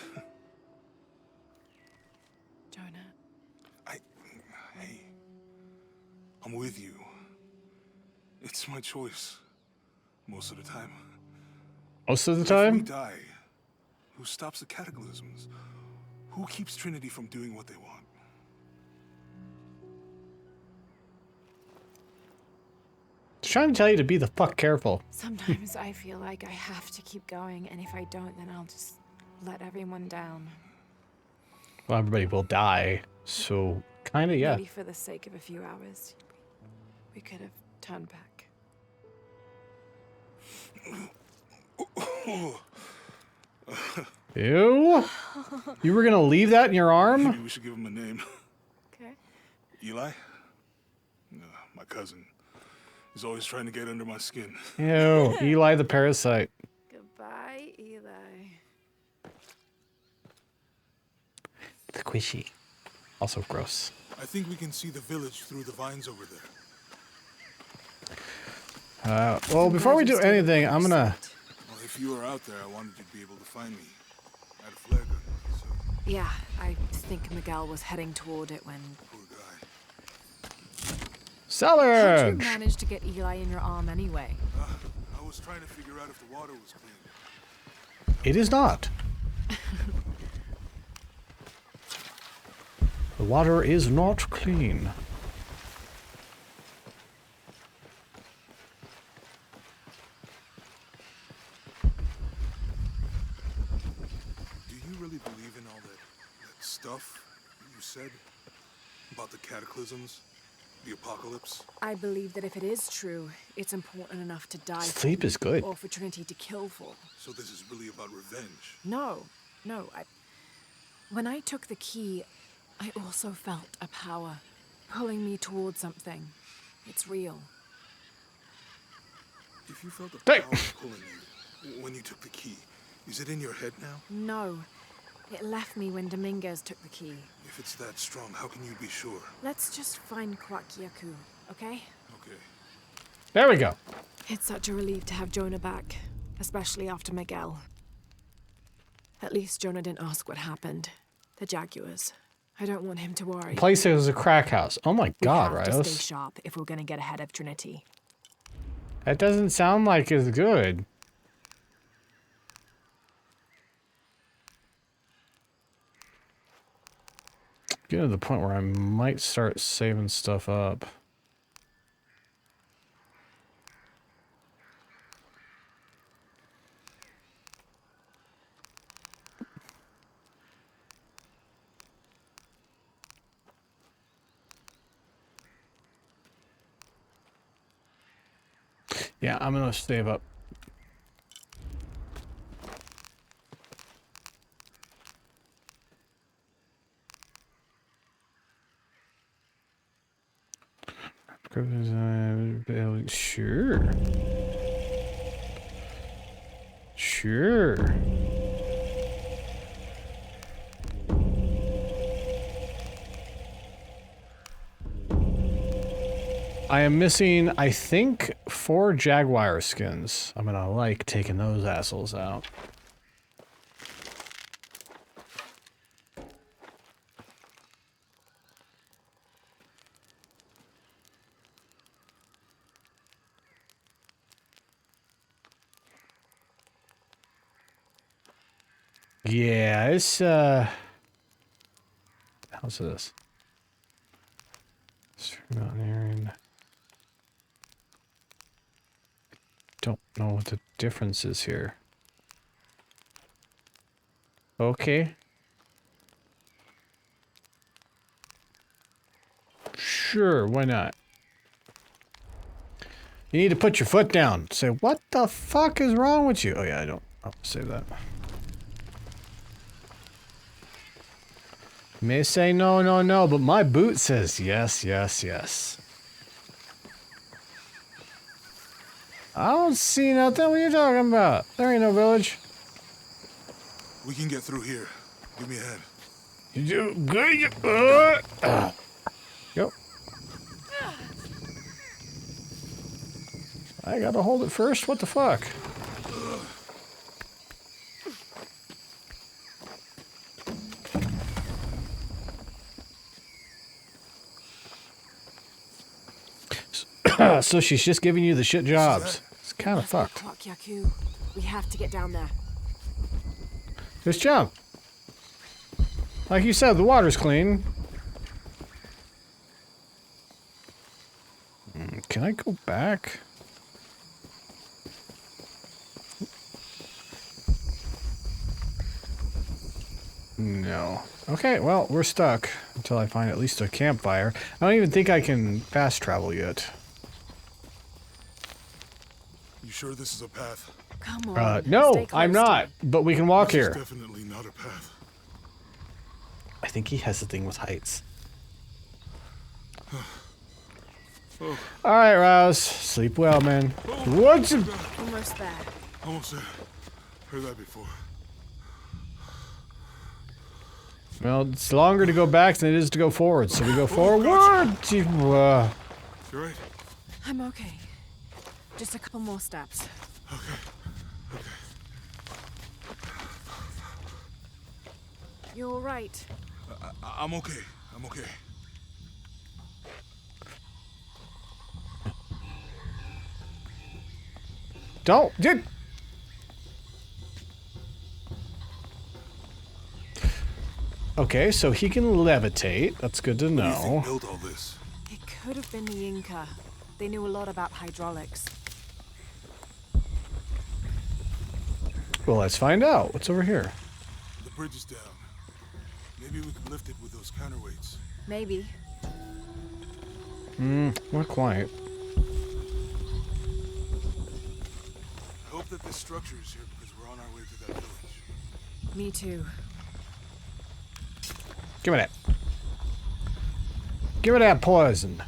Jonah. Hey, I'm with you. It's my choice. Most of the time. Most of the If we time? die, who stops the cataclysms? Who keeps Trinity from doing what they want? trying to tell you to be the fuck careful. Sometimes I feel like I have to keep going, and if I don't, then I'll just let everyone down. Well, everybody will die, so kind of, yeah. Maybe for the sake of a few hours, we could have turned back. Ew. You were gonna leave that in your arm? Maybe we should give him a name. Okay. Eli? No, my cousin. He's always trying to get under my skin. Ew. Eli the parasite. Goodbye, Eli. Squishy. Also gross. I think we can see the village through the vines over there. Well, before we do anything, I'm gonna... Well, if you were out there, I wanted you to be able to find me. I had a flare gun, so Yeah, I think Miguel was heading toward it when... poor guy. How'd you Salad! manage to get Eli in your arm anyway? I was trying to figure out if the water was clean. It is not. The water is not clean. Do you really believe in all that stuff you said? About the cataclysms? The apocalypse? I believe that if it is true, it's important enough to die for, Sleep is good. or for Trinity to kill for. So this is really about revenge? No. When I took the key, I also felt a power pulling me towards something. It's real. If you felt a Hey. power pulling you when you took the key, is it in your head now? No. It left me when Dominguez took the key. If it's that strong, how can you be sure? Let's just find Kwakyaku, okay? Okay. There we go. It's such a relief to have Jonah back, especially after Miguel. At least Jonah didn't ask what happened. The Jaguars. I don't want him to worry. Place is a crack house. Oh my god, we have to stay Ryos. sharp if we're gonna get ahead of Trinity. That doesn't sound like it's good. Getting to the point where I might start saving stuff up. Yeah, I'm gonna save up. Sure. Sure. I am missing, I think, 4 Jaguar skins. I'm gonna like taking those assholes out. Yeah, it's, how's this? Mountaineering. Don't know what the difference is here. Okay. Sure, why not? You need to put your foot down. Say, what the fuck is wrong with you? Oh yeah, I don't. I'll save that. You may say no, no, no, but my boot says yes, yes, yes. I don't see nothing. What are you talking about? There ain't no village. We can get through here. Give me a hand. You good? Yep. I gotta hold it first. What the fuck? So she's just giving you the shit jobs. It's kind of fucked. Kwakyaku. We have to get down there. Just jump. Like you said, the water's clean. Can I go back? No. Okay, well, we're stuck until I find at least a campfire. I don't even think I can fast travel yet. You sure this is a path? Come on. No, stay close I'm to not. me. But we can walk This here. is definitely not a path. I think he has a thing with heights. Oh, All right, Rouse. Sleep well, man. What's... Almost there. almost there. Heard that before. Well, it's longer to go back than it is to go forward, so we go forward. You right? I'm okay. Just a couple more steps. Okay. You're all right. I'm okay. I'm okay. Don't... Dude. Okay, so he can levitate. That's good to Who do you think know. built all this? It could have been the Inca. They knew a lot about hydraulics. Well, let's find out. What's over here? The bridge is down. Maybe we can lift it with those counterweights. Maybe. Not quite. I hope that this structure is here because we're on our way to that village. Me too. Give me that. Give me that poison.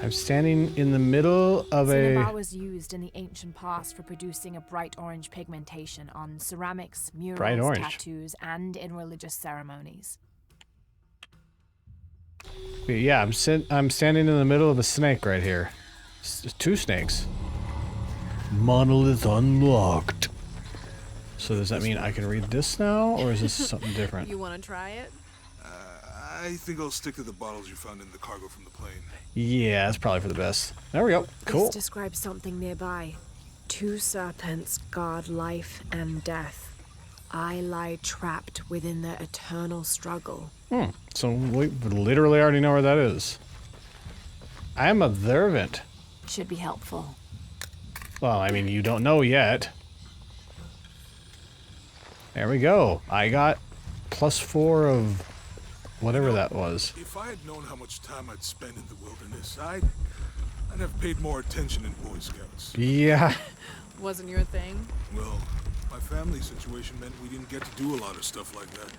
I'm standing in the middle of Cinnabar a... was used in the ancient past for producing a bright orange pigmentation on ceramics, murals, Bright orange. tattoos, and in religious ceremonies. Yeah, I'm standing in the middle of a snake right here. Two snakes. Monolith unlocked. So does that mean I can read this now, or is this something different? You want to try it? I think I'll stick to the bottles you found in the cargo from the plane. Yeah, that's probably for the best. There we go. Cool. This describes something nearby. 2 serpents guard life and death. I lie trapped within their eternal struggle. So we literally already know where that is. I am observant. Should be helpful. Well, I mean, you don't know yet. There we go. I got +4 of whatever that was. If I had known how much time I'd spend in the wilderness, I'd have paid more attention in Boy Scouts. Yeah. Wasn't your thing? Well, my family situation meant we didn't get to do a lot of stuff like that.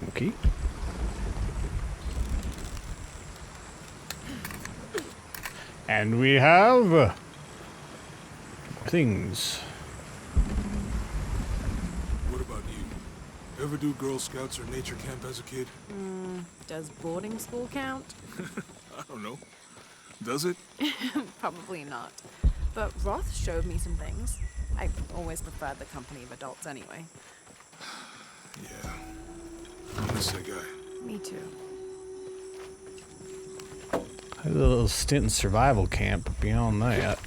Okay. And we have things. What about you? Ever do Girl Scouts or nature camp as a kid? Does boarding school count? I don't know. Does it? Probably not. But Roth showed me some things. I always preferred the company of adults anyway. Yeah. I miss that guy. Me too. I had a little stint in survival camp, but beyond that.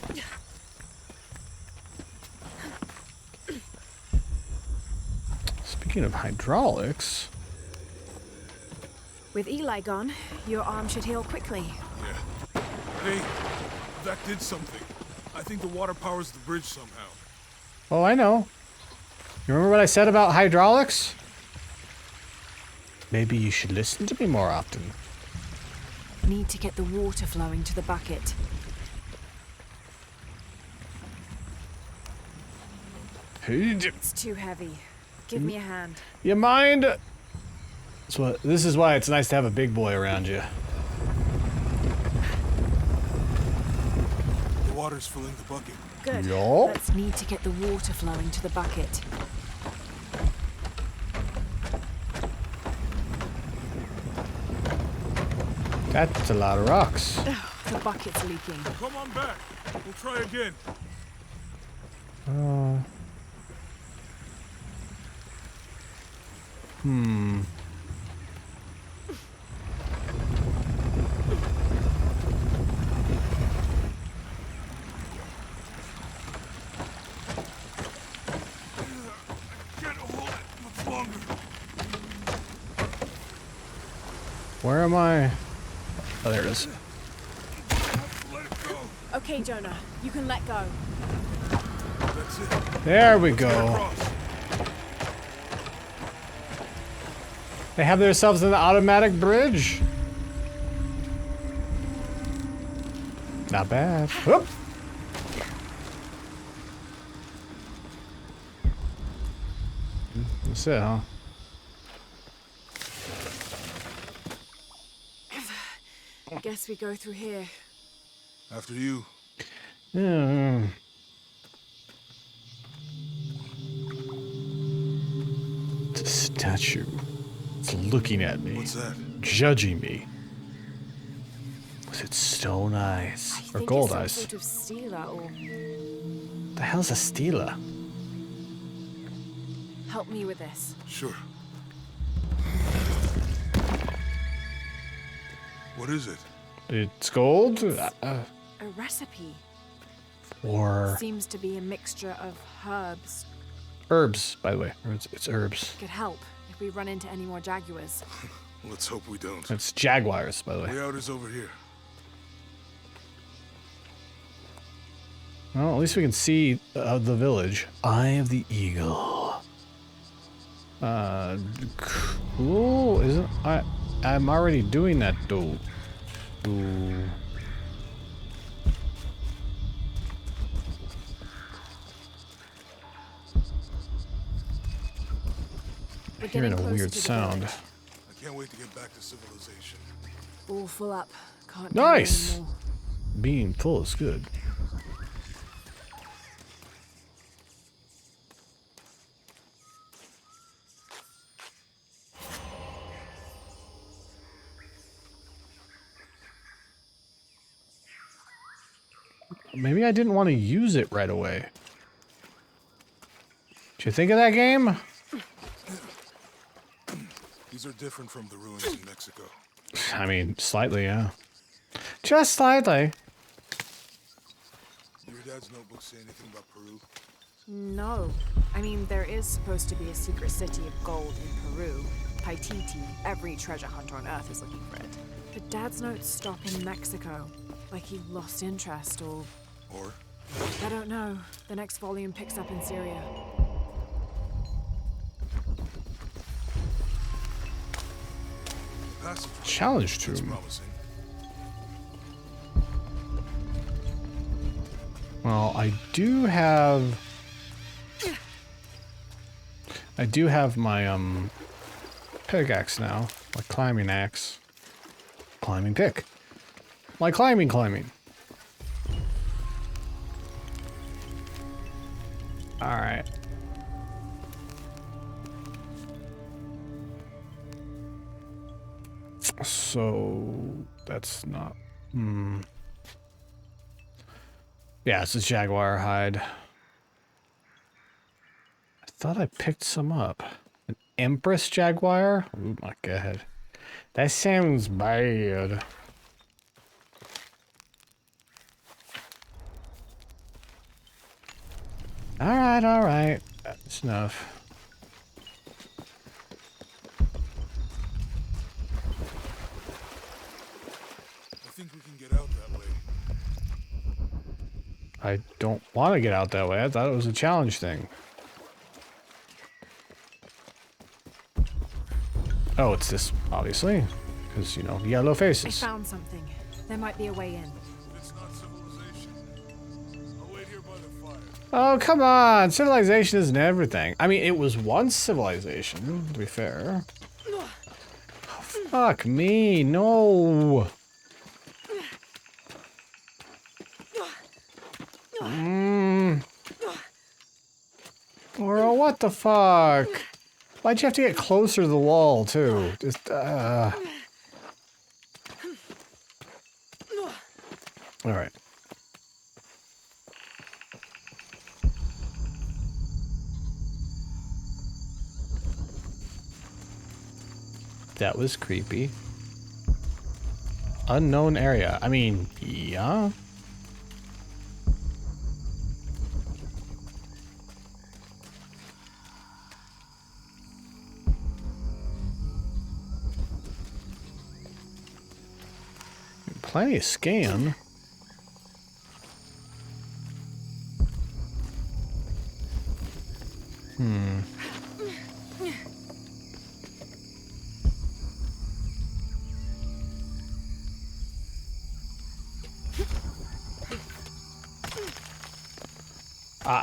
Speaking of hydraulics. With Eli gone, your arm should heal quickly. Yeah. Hey, that did something. I think the water powers the bridge somehow. Oh, I know. You remember what I said about hydraulics? Maybe you should listen to me more often. Need to get the water flowing to the bucket. It's too heavy. Give me a hand. You mind? This is why it's nice to have a big boy around you. The water's filling the bucket. Good. Yup. Let's need to get the water flowing to the bucket. That's a lot of rocks. The bucket's leaking. Come on back. We'll try again. Can't hold it much longer. Where am I? Oh, there it is. Okay, Jonah, you can let go. That's it. There we Let's get go. across. They have themselves an automatic bridge. Not bad. Whoop. That's it, huh? Guess we go through here. After you. Yeah. It's a statue. It's looking at me, What's that? judging me. With its stone eyes. I Or think gold it's some eyes. sort of stela, or The hell's a stela? help me with this. Sure. What is it? It's gold? A recipe. Or Seems to be a mixture of herbs. herbs, by the way. Or it's herbs. Could help if we run into any more jaguars. Let's hope we don't. It's jaguars, by the way. Way out is over here. Well, at least we can see the village. Eye of the Eagle. Cool. Isn't I'm already doing that though. Ooh. We're Hearing getting a closer weird to the sound. village. I can't wait to get back to civilization. All full up. Can't carry Nice. anymore. Being full is good. Maybe I didn't want to use it right away. Did you think of that game? These are different from the ruins in Mexico. I mean, slightly, yeah. Just slightly. Do your dad's notebook say anything about Peru? No. I mean, there is supposed to be a secret city of gold in Peru. Paititi. Every treasure hunter on Earth is looking for it. But Dad's notes stop in Mexico. Like he lost interest or... Or? I don't know. The next volume picks up in Syria. Passage. Challenge That's tomb. promising. Well, I do have my pickaxe now. My climbing axe. Climbing pick. My climbing. Alright. So that's not yeah, it's a jaguar hide. I thought I picked some up. An Empress jaguar? Oh my god. That sounds bad. Alright. That's enough. I think we can get out that way. I don't want to get out that way. I thought it was a challenge thing. Oh, it's this, obviously. Because, you know, yellow I faces. found something. There might be a way in. It's not civilization. I'll wait here by the fire. Oh, come on. Civilization isn't everything. I mean, it was once civilization, to be fair. Oh, fuck me. No. Or what the fuck? Why'd you have to get closer to the wall, too? Just, Alright. That was creepy. Unknown area. I mean, yeah. Plenty of scan.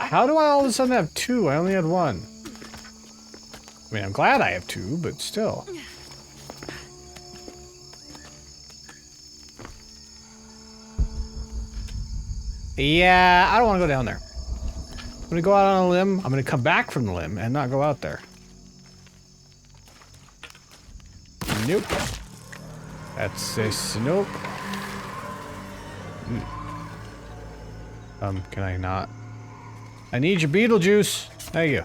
How do I all of a sudden have two? I only had one. I mean, I'm glad I have two, but still. Yeah, I don't want to go down there. I'm going to go out on a limb. I'm going to come back from the limb and not go out there. Nope. That's a nope. Can I not? I need your Beetlejuice. Thank you.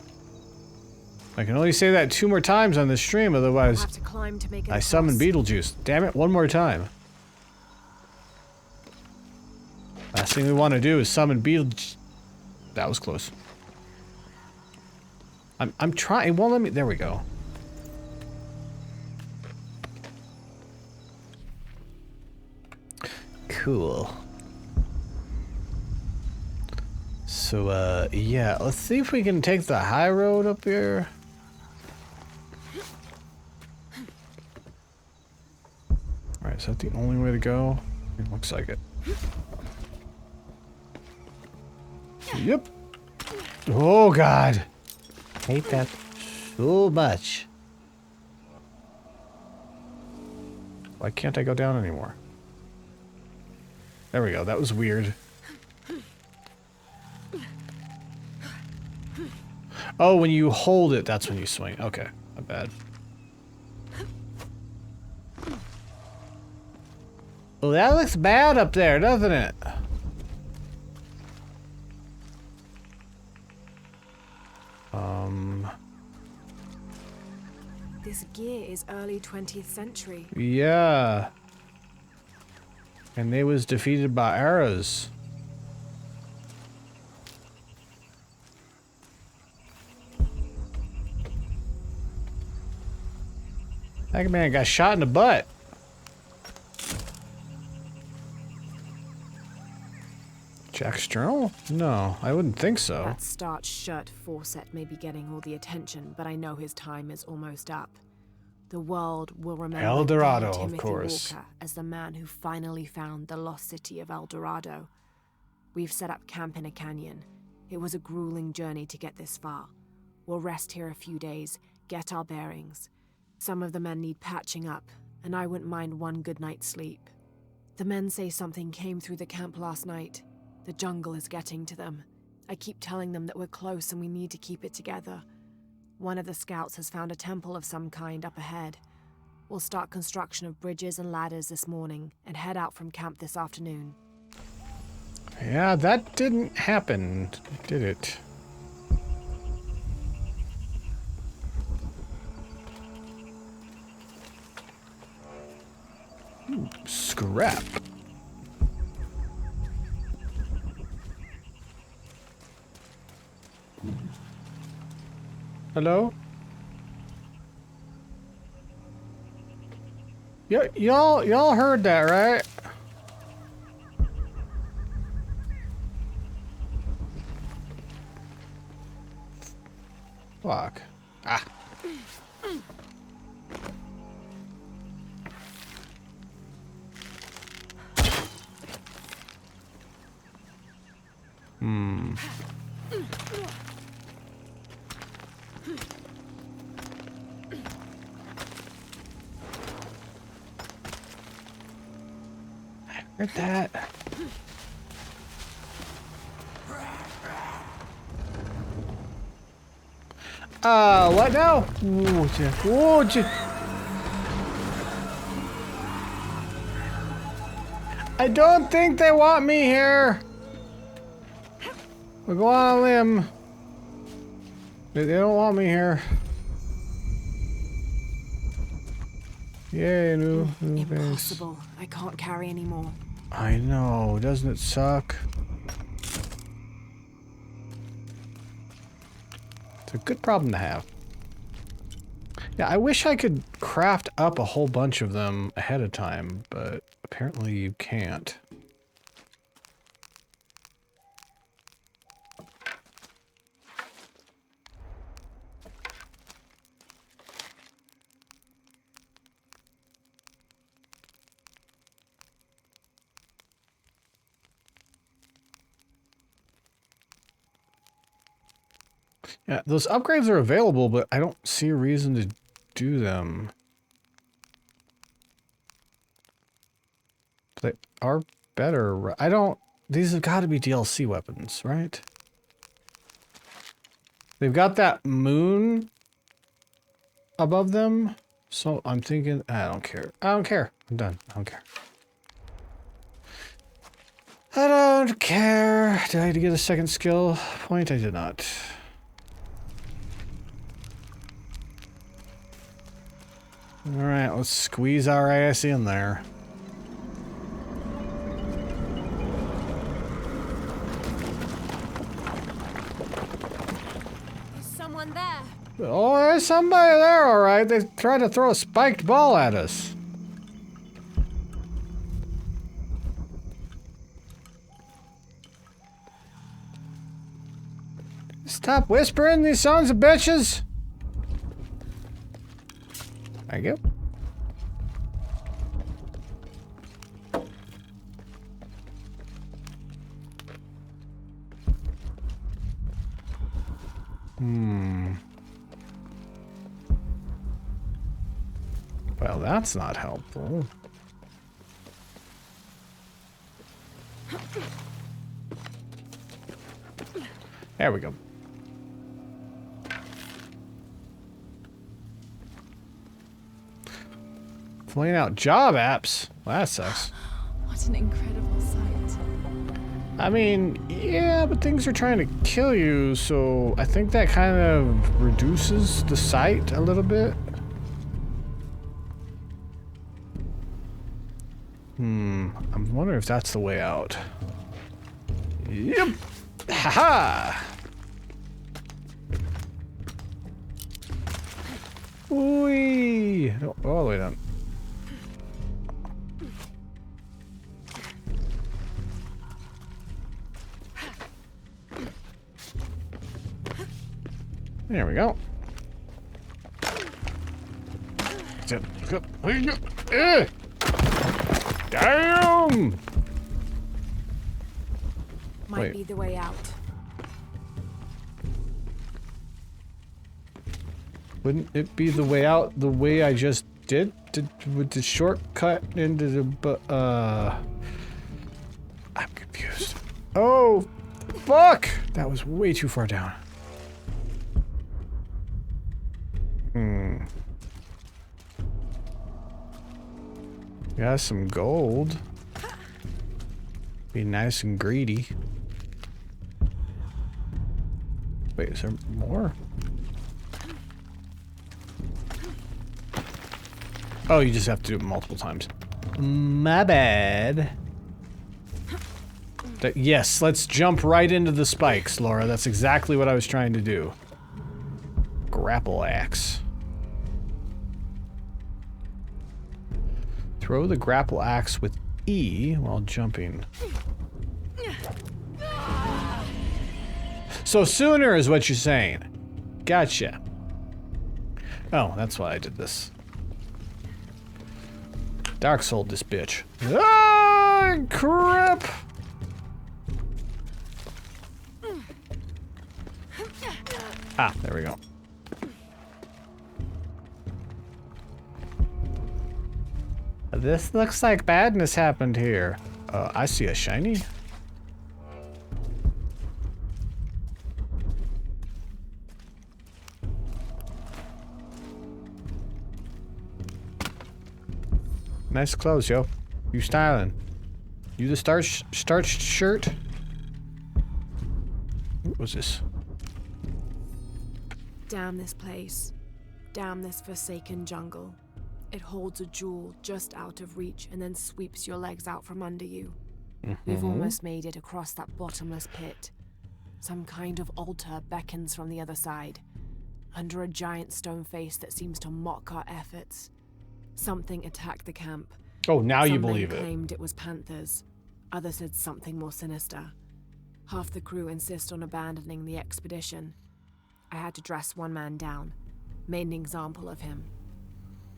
I can only say that 2 more times on this stream, otherwise Have to climb to make it I summon across. Beetlejuice. Damn it, 1 more time. Last thing we want to do is summon Beetlejuice. That was close. I'm trying. It won't let me. There we go. Cool. So, yeah, let's see if we can take the high road up here. Alright, is that the only way to go? It looks like it. Yep. Oh, God. Hate that so much. Why can't I go down anymore? There we go. That was weird. Oh, when you hold it, that's when you swing. Okay, not bad. Well, that looks bad up there, doesn't it? This gear is early 20th century. Yeah. And they was defeated by arrows. That man got shot in the butt. Jack's journal? No, I wouldn't think so. That starched shirt Fawcett may be getting all the attention, but I know his time is almost up. The world will remember El Dorado, Dame of Timothy course. Walker as the man who finally found the lost city of El Dorado. We've set up camp in a canyon. It was a grueling journey to get this far. We'll rest here a few days, get our bearings. Some of the men need patching up, and I wouldn't mind one good night's sleep. The men say something came through the camp last night. The jungle is getting to them. I keep telling them that we're close and we need to keep it together. One of the scouts has found a temple of some kind up ahead. We'll start construction of bridges and ladders this morning and head out from camp this afternoon. Yeah, that didn't happen, did it? Ooh, scrap. Hello? Y'all heard that, right? Fuck. Ah. I heard that. What now? I don't think they want me here. We'll go on a limb. They don't want me here. Yay, new base. Impossible. I can't carry anymore. I know, doesn't it suck? It's a good problem to have. Yeah, I wish I could craft up a whole bunch of them ahead of time, but apparently you can't. Yeah, those upgrades are available, but I don't see a reason to do them. They are better. I don't... These have got to be DLC weapons, right? They've got that moon above them. So I'm thinking... I don't care. I don't care. I'm done. I don't care. I don't care. Did I get a second skill point? I did not. Alright, let's squeeze our ass in there. There's someone there. Oh, there's somebody there, alright. They tried to throw a spiked ball at us. Stop whispering, these sons of bitches! There you go. Well, that's not helpful. There we go. Playing out job apps? Well, that sucks. What an incredible sight. I mean, yeah, but things are trying to kill you, so I think that kind of reduces the sight a little bit. I'm wondering if that's the way out. Yep! Ha-ha! Whee! No, all the way down. There we go. Damn! Might be the way out. Wouldn't it be the way out the way I just did? With the shortcut into the... I'm confused. Oh, fuck! That was way too far down. Got some gold. Be nice and greedy. Wait, is there more? Oh, you just have to do it multiple times. My bad. Yes, let's jump right into the spikes, Laura. That's exactly what I was trying to do. Grapple axe. Throw the grapple axe with E while jumping. So sooner is what you're saying. Gotcha. Oh, that's why I did this. Dark Soul this bitch. Ah, crap! Ah, there we go. This looks like badness happened here. I see a shiny. Nice clothes, yo. You styling. You the starched shirt? What was this? Damn this place. Damn this forsaken jungle. It holds a jewel just out of reach and then sweeps your legs out from under you. We've almost made it across that bottomless pit. Some kind of altar beckons from the other side, under a giant stone face that seems to mock our efforts. Something attacked the camp. Oh, now you Some men believe it. claimed it was panthers. Others said something more sinister. Half the crew insist on abandoning the expedition. I had to dress one man down, made an example of him.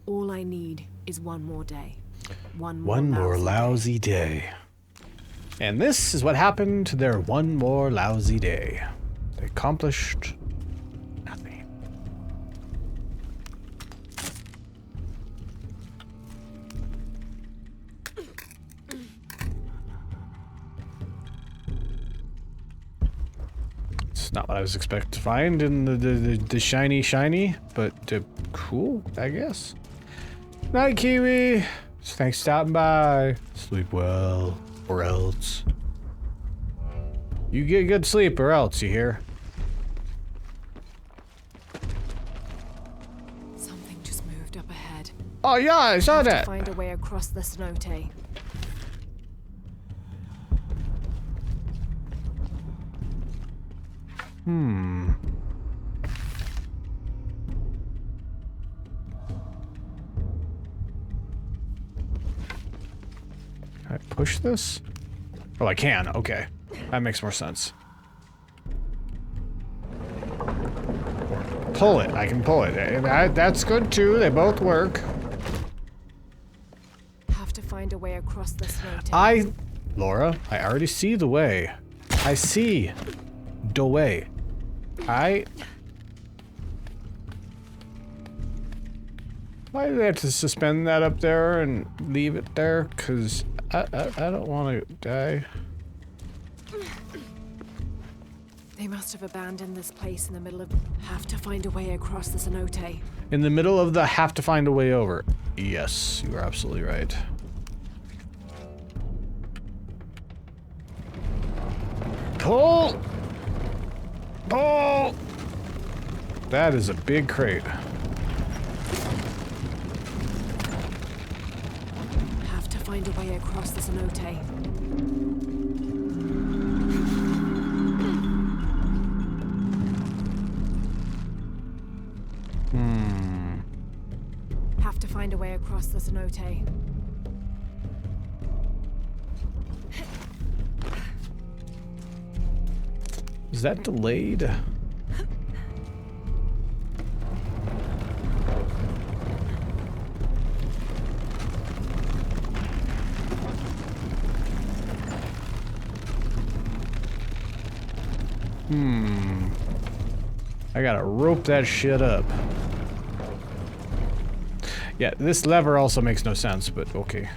All I need is one more day. One more lousy day. And this is what happened to their one more lousy day. They accomplished Not what I was expecting to find in the shiny, but cool, I guess. Night, Kiwi. Thanks for stopping by. Sleep well, or else. You get good sleep, or else, you hear? Something just moved up ahead. Oh yeah, I saw Have to that. find a way across the cenote. Can I push this? Oh, I can. Okay. That makes more sense. Or pull it. I can pull it. That's good too. They both work. Have to find a way across the cenote. Laura, I already see the way. I see the way. Why do they have to suspend that up there and leave it there? Cause I don't want to die. They must have abandoned this place in the middle of... Have to find a way across the cenote. In the middle of the have to find a way over. Yes, you are absolutely right. Pull! Pull! That is a big crate. Have to find a way across the cenote. Have to find a way across the cenote. Is that delayed? I gotta rope that shit up. Yeah, this lever also makes no sense, but okay.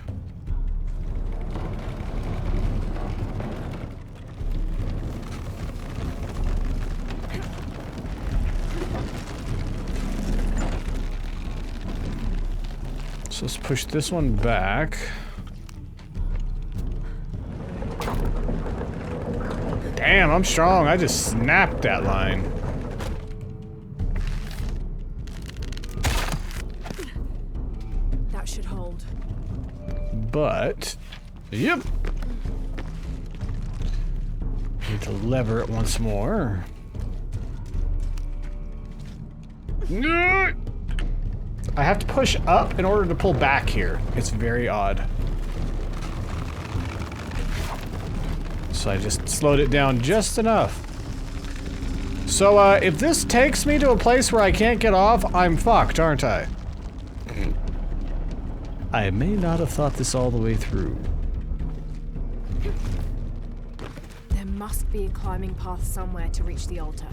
So let's push this one back. Damn, I'm strong. I just snapped that line. That should hold. But, yep. Need to lever it once more. I have to push up in order to pull back here. It's very odd. So I just slowed it down just enough. So, if this takes me to a place where I can't get off, I'm fucked, aren't I? I may not have thought this all the way through. There must be a climbing path somewhere to reach the altar.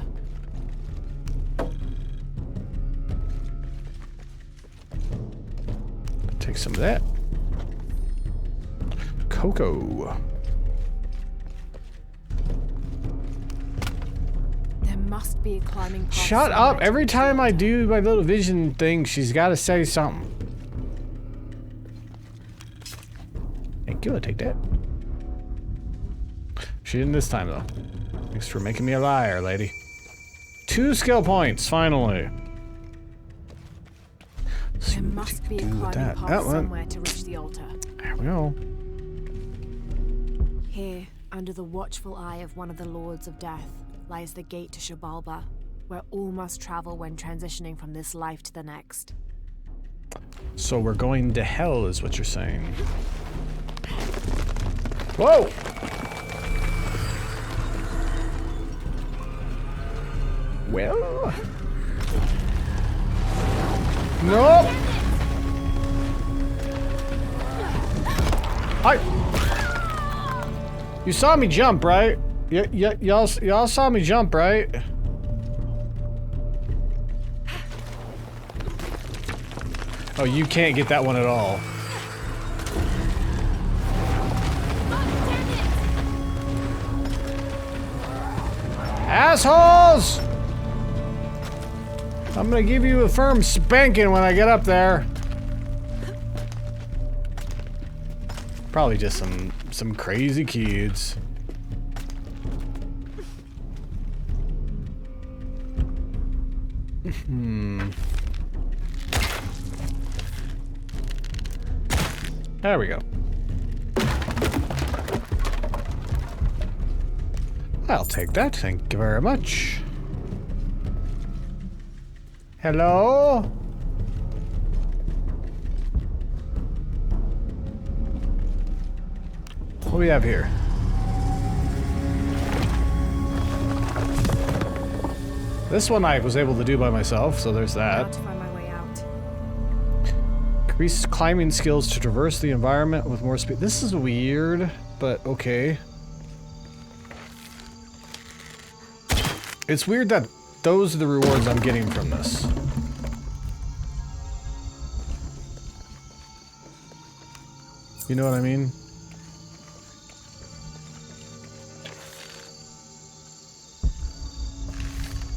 Take some of that. Cocoa. There must be a climbing path. Shut somewhere up! to Every reach the time I altar. do my little vision thing, she's gotta say something. Thank you, I'll take that. She didn't this time, though. Thanks for making me a liar, lady. 2 skill points, finally. There must be a climbing path somewhere to reach the altar. There we go. Here, under the watchful eye of one of the Lords of Death, lies the gate to Xibalba, where all must travel when transitioning from this life to the next. So we're going to hell, is what you're saying. Whoa! Well... Nope! You saw me jump, right? Y'all saw me jump, right? Oh, you can't get that one at all. Assholes! I'm gonna give you a firm spanking when I get up there. Probably just some crazy kids. There we go. I'll take that, thank you very much. Hello? What do we have here? This one I was able to do by myself, so there's that. How to find my way out. Increase climbing skills to traverse the environment with more speed. This is weird, but okay. It's weird that those are the rewards I'm getting from this. You know what I mean?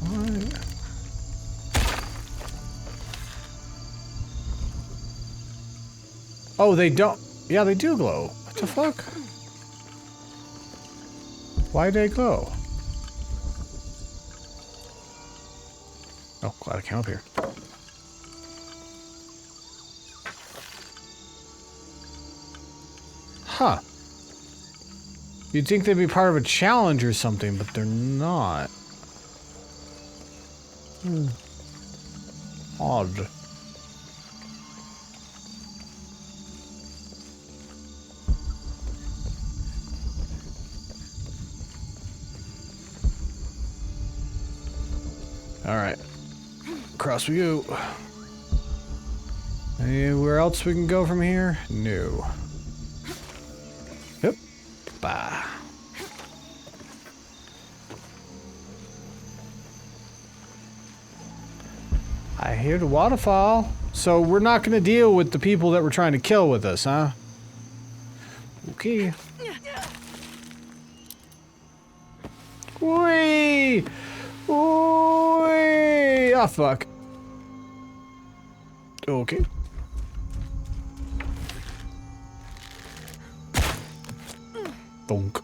What? Oh, they don't. Yeah, they do glow. What the fuck? Why do they glow? Oh, glad I came up here. Huh. You'd think they'd be part of a challenge or something, but they're not. Odd. Alright. Across we go. Anywhere else we can go from here? No. Yep. Bah. I hear the waterfall. So we're not going to deal with the people that we're trying to kill with us, huh? Okay. Whee! Whee! Ah, fuck. Okay. Donk.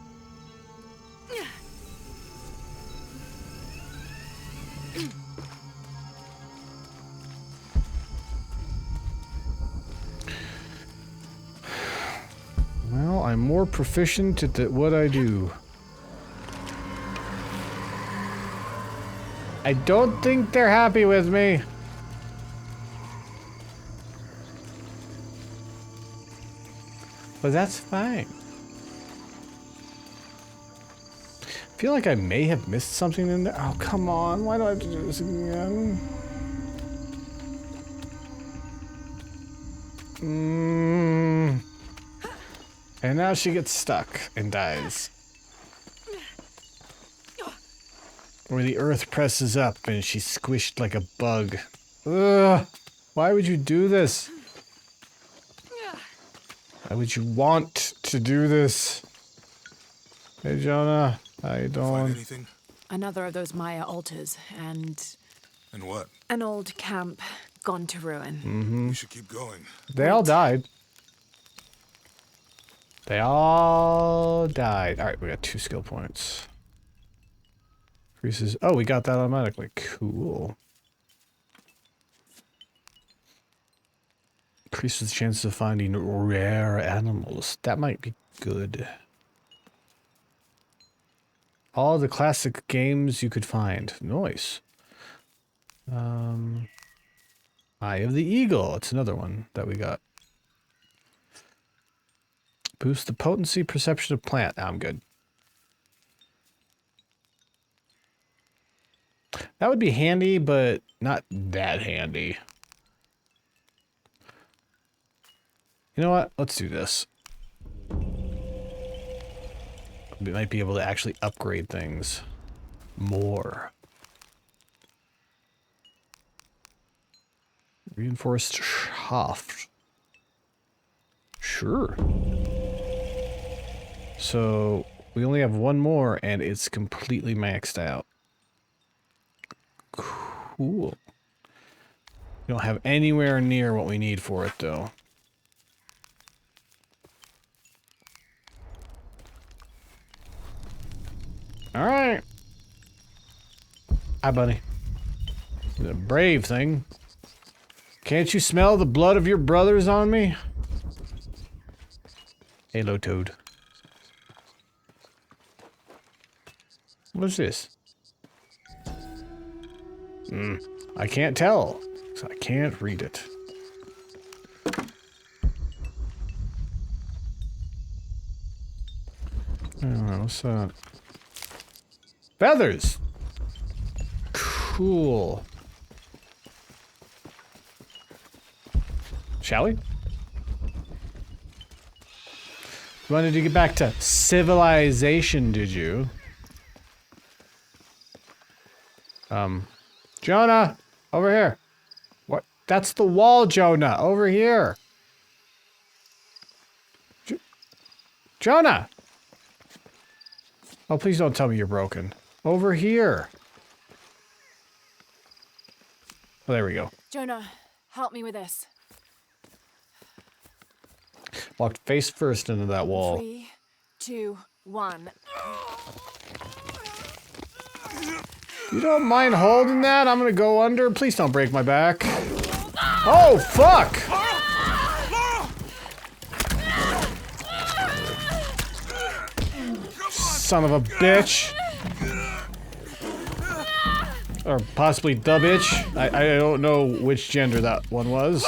Well, I'm more proficient at what I do. I don't think they're happy with me. But that's fine. I feel like I may have missed something in there. Oh, come on. Why do I have to do this again? And now she gets stuck and dies. Where the earth presses up and she's squished like a bug. Ugh. Why would you do this? Why would you want to do this? Hey, Jonah. I don't... Find anything? Another of those Maya altars, and And what? an old camp gone to ruin. We should keep going. They all died. They all died. Alright, we got 2 skill points. Increases... Oh, we got that automatically. Cool. Increases the chances of finding rare animals. That might be good. All the classic games you could find. Nice. Eye of the Eagle. It's another one that we got. Boost the potency perception of plant. I'm good. That would be handy, but not that handy. You know what? Let's do this. We might be able to actually upgrade things more. Reinforced shaft. Sure. So we only have one more and it's completely maxed out. Cool. We don't have anywhere near what we need for it, though. Alright. Hi, buddy. You're a brave thing. Can't you smell the blood of your brothers on me? Hello, Toad. What's this? I can't tell, so I can't read it. Oh, what's that? Feathers! Cool. Shall we? You wanted to get back to civilization, did you? Jonah! Over here. What? That's the wall, Jonah! Over here! Jonah! Oh, please don't tell me you're broken. Over here. Oh, there we go. Jonah, help me with this. Walked face first into that wall. 3, 2, 1. You don't mind holding that? I'm gonna go under. Please don't break my back. Oh, fuck! Son of a bitch. Or possibly the bitch. I don't know which gender that one was.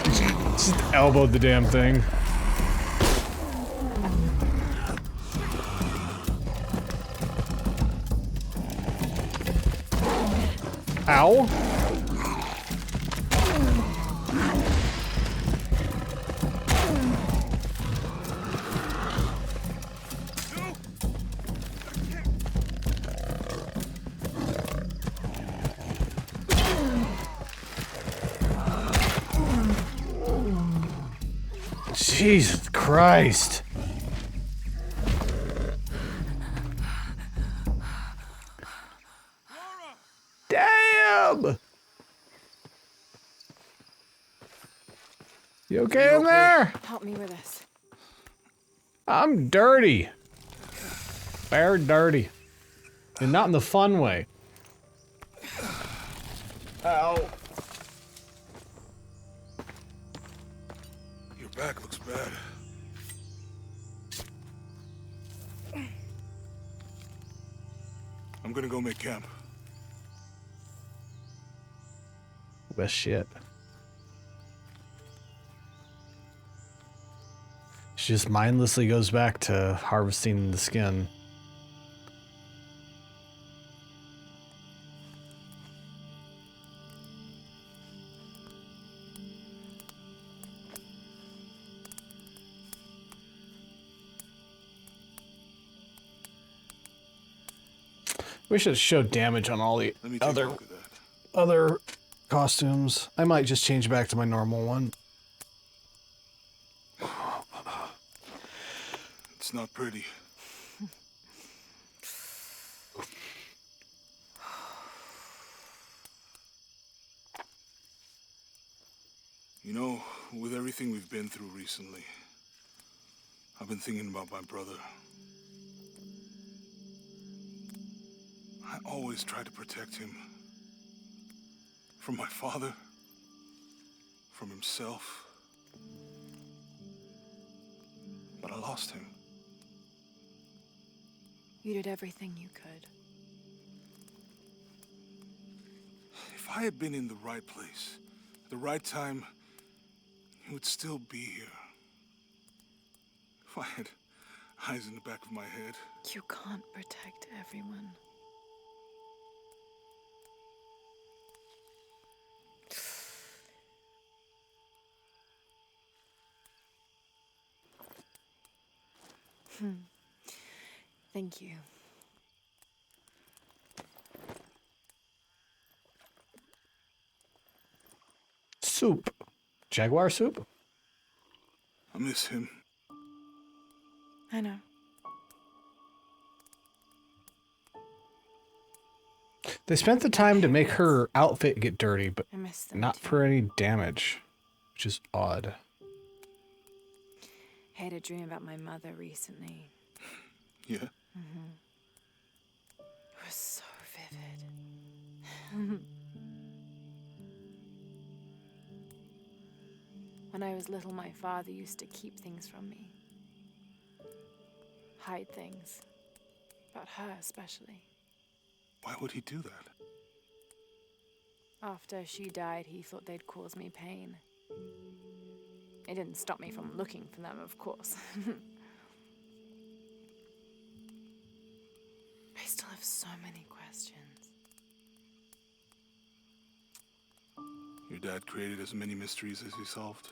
Just elbowed the damn thing. Ow. Jesus Christ. Damn! You okay in there? Help me with this. I'm dirty. Bare dirty. And not in the fun way. Ow. Your back looks bad. I'm gonna go make camp. Best shit. She just mindlessly goes back to harvesting the skin. We should show damage on all the Let me take a other look at that. other costumes. I might just change back to my normal one. It's not pretty. You know, with everything we've been through recently, I've been thinking about my brother. I always tried to protect him. From my father. From himself. But I lost him. You did everything you could. If I had been in the right place, at the right time, he would still be here. If I had eyes in the back of my head. You can't protect everyone. Thank you. Soup. Jaguar soup? I miss him. I know. They spent the time to make her outfit get dirty, but I miss them not too. for any damage, which is odd. I had a dream about my mother recently. Yeah? It was so vivid. When I was little, my father used to keep things from me. Hide things. About her, especially. Why would he do that? After she died, he thought they'd cause me pain. It didn't stop me from looking for them, of course. I still have so many questions. Your dad created as many mysteries as he solved.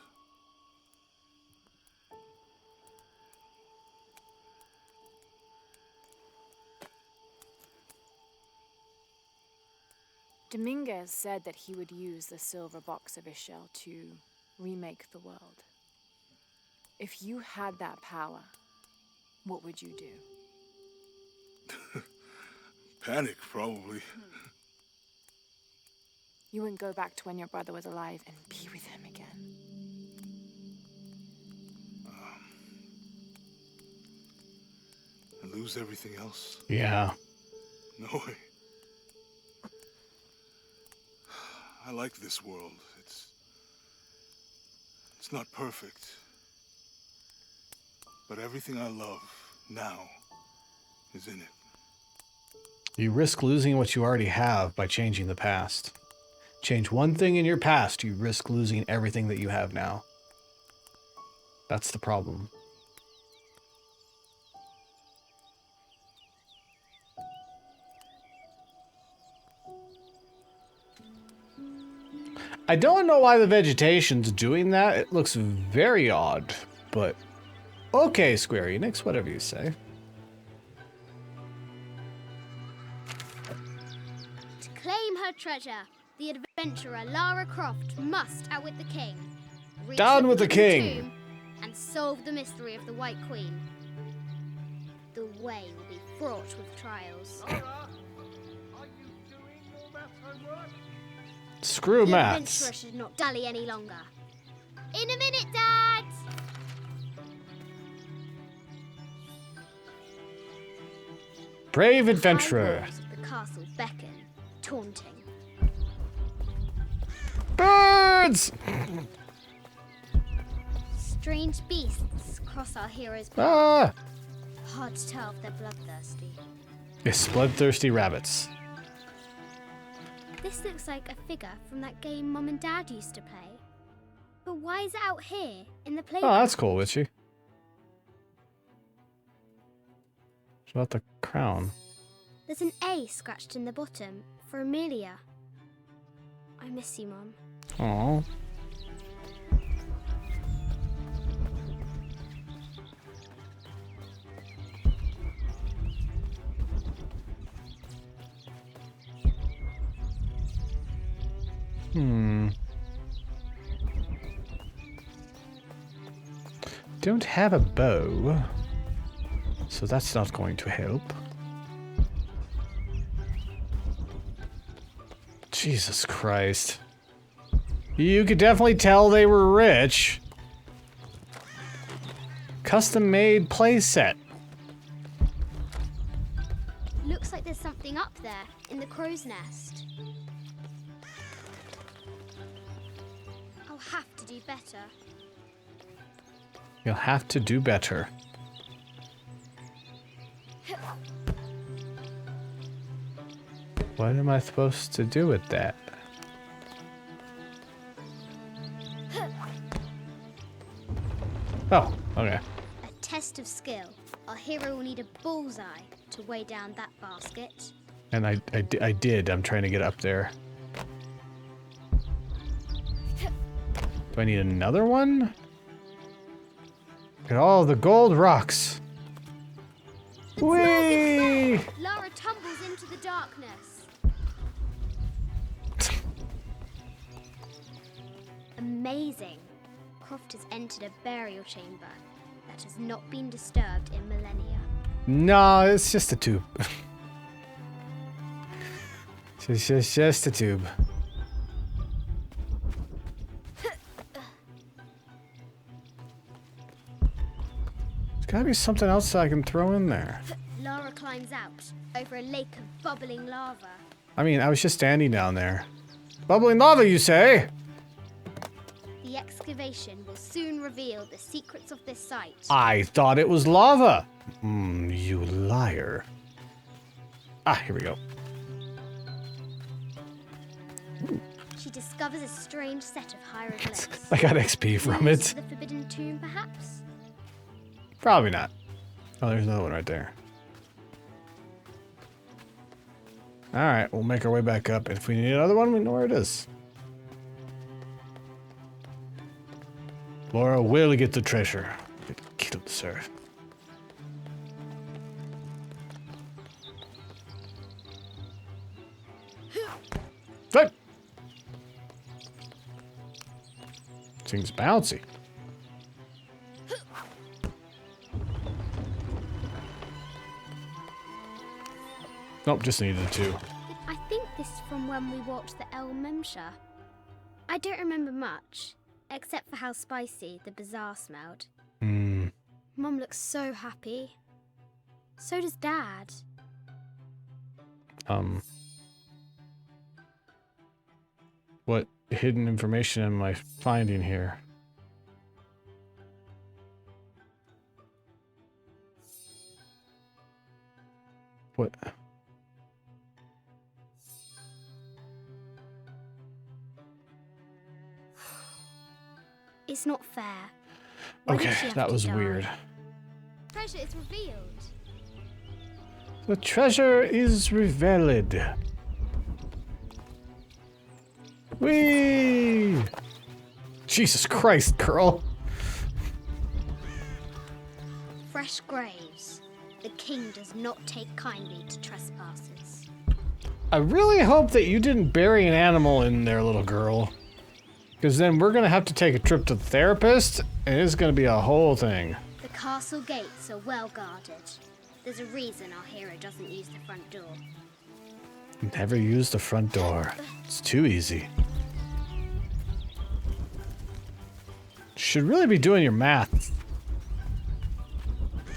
Dominguez said that he would use the silver box of Ishel to remake the world. If you had that power, what would you do? Panic, probably. You wouldn't go back to when your brother was alive and be with him again. And lose everything else? Yeah. No way. I like this world. It's not perfect. But everything I love now is in it. You risk losing what you already have by changing the past. Change one thing in your past, you risk losing everything that you have now. That's the problem. I don't know why the vegetation's doing that. It looks very odd, but okay, Square Enix, whatever you say. To claim her treasure, the adventurer Lara Croft must outwit the king. Reach Down with the forbidden king. tomb and solve the mystery of the White Queen. The way will be fraught with trials. Laura, are you doing all that homework? Screw The maths. adventurer should not dally any longer. In a minute, Dad! Brave High adventurer. walls of the castle beckon, taunting. Birds! Strange beasts cross our hero's path. Ah! Hard to tell if they're bloodthirsty. It's bloodthirsty rabbits. This looks like a figure from that game Mom and Dad used to play. But why is it out here, in the Oh, playground? that's cool, Witchy. What about the crown? There's an A scratched in the bottom for Amelia. I miss you, Mom. Oh. Don't have a bow, so that's not going to help. Jesus Christ. You could definitely tell they were rich. Custom-made playset. Looks like there's something up there in the crow's nest. I'll have to do better. You'll have to do better. What am I supposed to do with that? Oh, okay. A test of skill. Our hero will need a bullseye to weigh down that basket. And I did. I'm trying to get up there. Do I need another one? Look at all the gold rocks. The Whee! target's there! Lara tumbles into the darkness. Amazing. Croft has entered a burial chamber that has not been disturbed in millennia. No, it's just a tube. It's just a tube. There's gotta be something else that I can throw in there. Lara climbs out over a lake of bubbling lava. I mean, I was just standing down there. Bubbling lava, you say? The excavation will soon reveal the secrets of this site. I thought it was lava. You liar. Ah, here we go. She discovers a strange set of hieroglyphs. I got XP from Clues it. to the Forbidden Tomb, perhaps? Probably not. Oh, there's another one right there. Alright, we'll make our way back up. If we need another one, we know where it is. Laura will get the treasure. It killed sir. Hey! Thing's bouncy. Nope, just needed two. I think this is from when we walked the El Memsha. I don't remember much, except for how spicy the bazaar smelled. Mum looks so happy. So does Dad. What hidden information am I finding here? What? It's not fair. Why did Okay, she have that to was die? weird. Treasure is revealed. The treasure is revealed. Whee! Jesus Christ, girl. Fresh graves. The king does not take kindly to trespassers. I really hope that you didn't bury an animal in there, little girl. Because then we're going to have to take a trip to the therapist, and it's going to be a whole thing. The castle gates are well guarded. There's a reason our hero doesn't use the front door. Never use the front door. It's too easy. Should really be doing your math.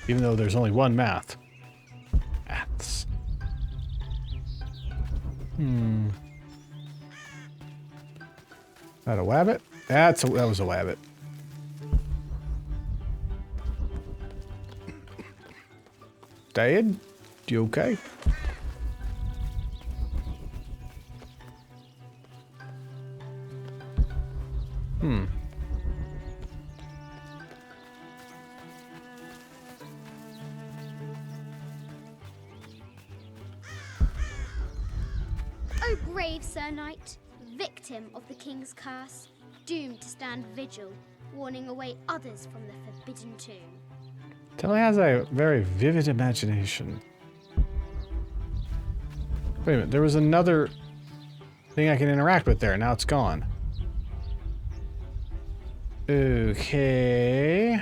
Even though there's only one math. Maths. That a wabbit? That was a wabbit. Dad? You okay? Oh, brave Sir Knight, victim of the king's curse, doomed to stand vigil, warning away others from the Forbidden Tomb. Tilly has a very vivid imagination. Wait a minute, there was another thing I can interact with there. Now it's gone. Okay.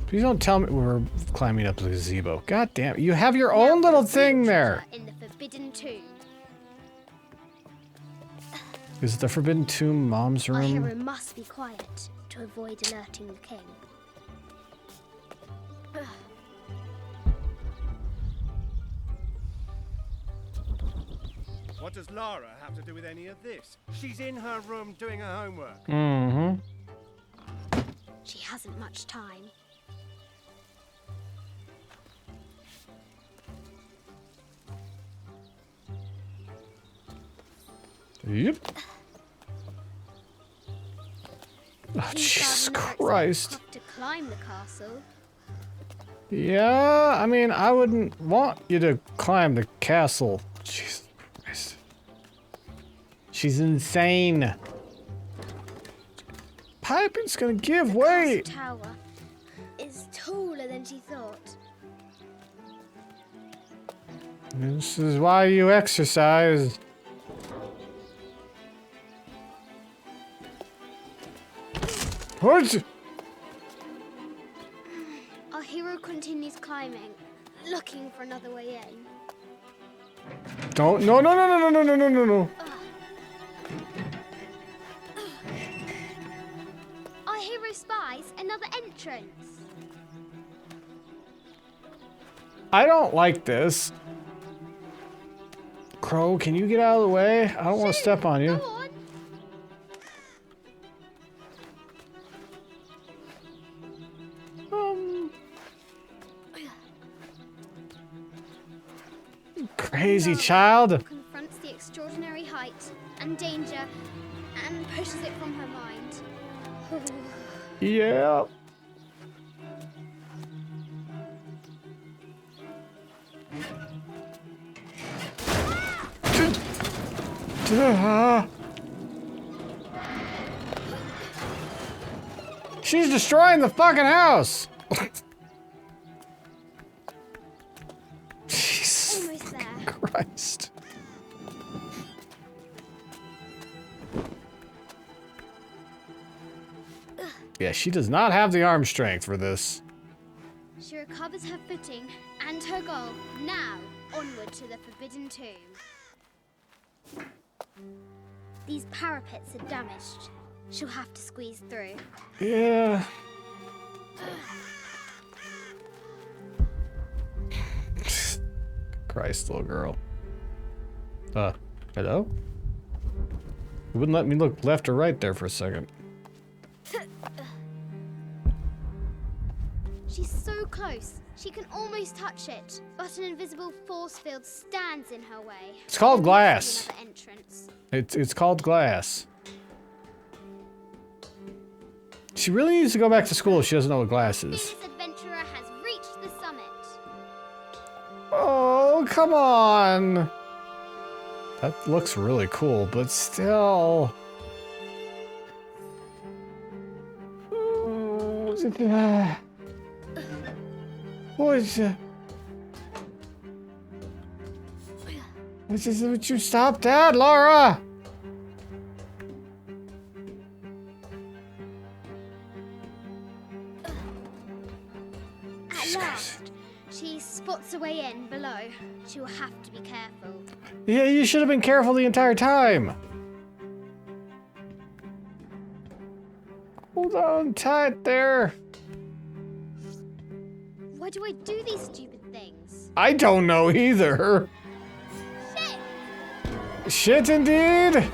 Please don't tell me we're climbing up the gazebo. God damn it. You have your own little thing there. In the Forbidden Tomb. Is it the Forbidden Tomb Mom's Our room? hero must be quiet to avoid alerting the king. What does Lara have to do with any of this? She's in her room doing her homework. Mm-hmm. She hasn't much time. Yep. Oh, Jesus Christ. Have to climb the castle. Yeah, I mean, I wouldn't want you to climb the castle. Jesus Christ. She's insane. Piping's gonna give way. The castle tower is taller than she thought. This is why you exercise. What? Our hero continues climbing, looking for another way in. Don't. No, no, no, no, no, no, no, no, no. Our hero spies another entrance. I don't like this. Crow, can you get out of the way? I don't want to step on you. Go on. Crazy child. Confronts the extraordinary height and danger and pushes it from her mind. Yeah. She's destroying the fucking house. Jesus Almost there. Christ. Yeah, she does not have the arm strength for this. She recovers her footing and her goal. Now, onward to the Forbidden Tomb. These parapets are damaged. She'll have to squeeze through. Yeah. Christ, little girl. Hello? You wouldn't let me look left or right there for a second. She's so close. She can almost touch it, but an invisible force field stands in her way. It's called There glass. must be another entrance. It's called glass. She really needs to go back to school if she doesn't know what glass is. This adventurer has reached the summit. Oh, come on. That looks really cool, but still. Would you stop that, Laura? At last, she spots a way in below. She will have to be careful. Yeah, you should have been careful the entire time. Hold on tight there. Why do I do these stupid things? I don't know either. Shit! Shit indeed.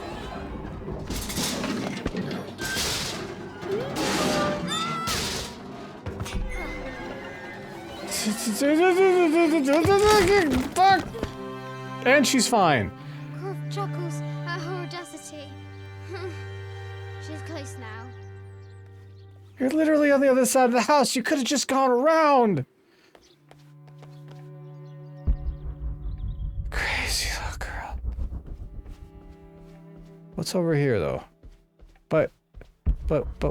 Fuck. And she's fine. Croft chuckles at her audacity. She's close now. You're literally on the other side of the house. You could have just gone around. Crazy little girl. What's over here, though? But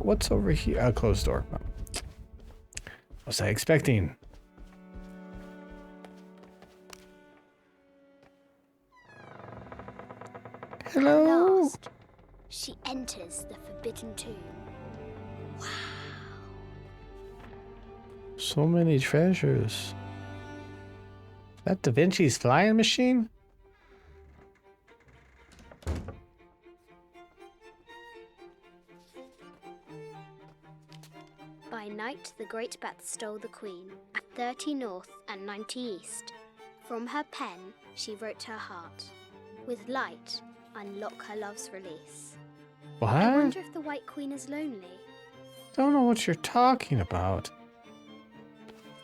what's over here? Closed door. What was I expecting? Hello? Last, she enters the Forbidden Tomb. So many treasures. That Da Vinci's flying machine? By night, the great bat stole the queen at 30 north and 90 east. From her pen, she wrote her heart. With light, unlock her love's release. What? I wonder if the White Queen is lonely. Don't know what you're talking about.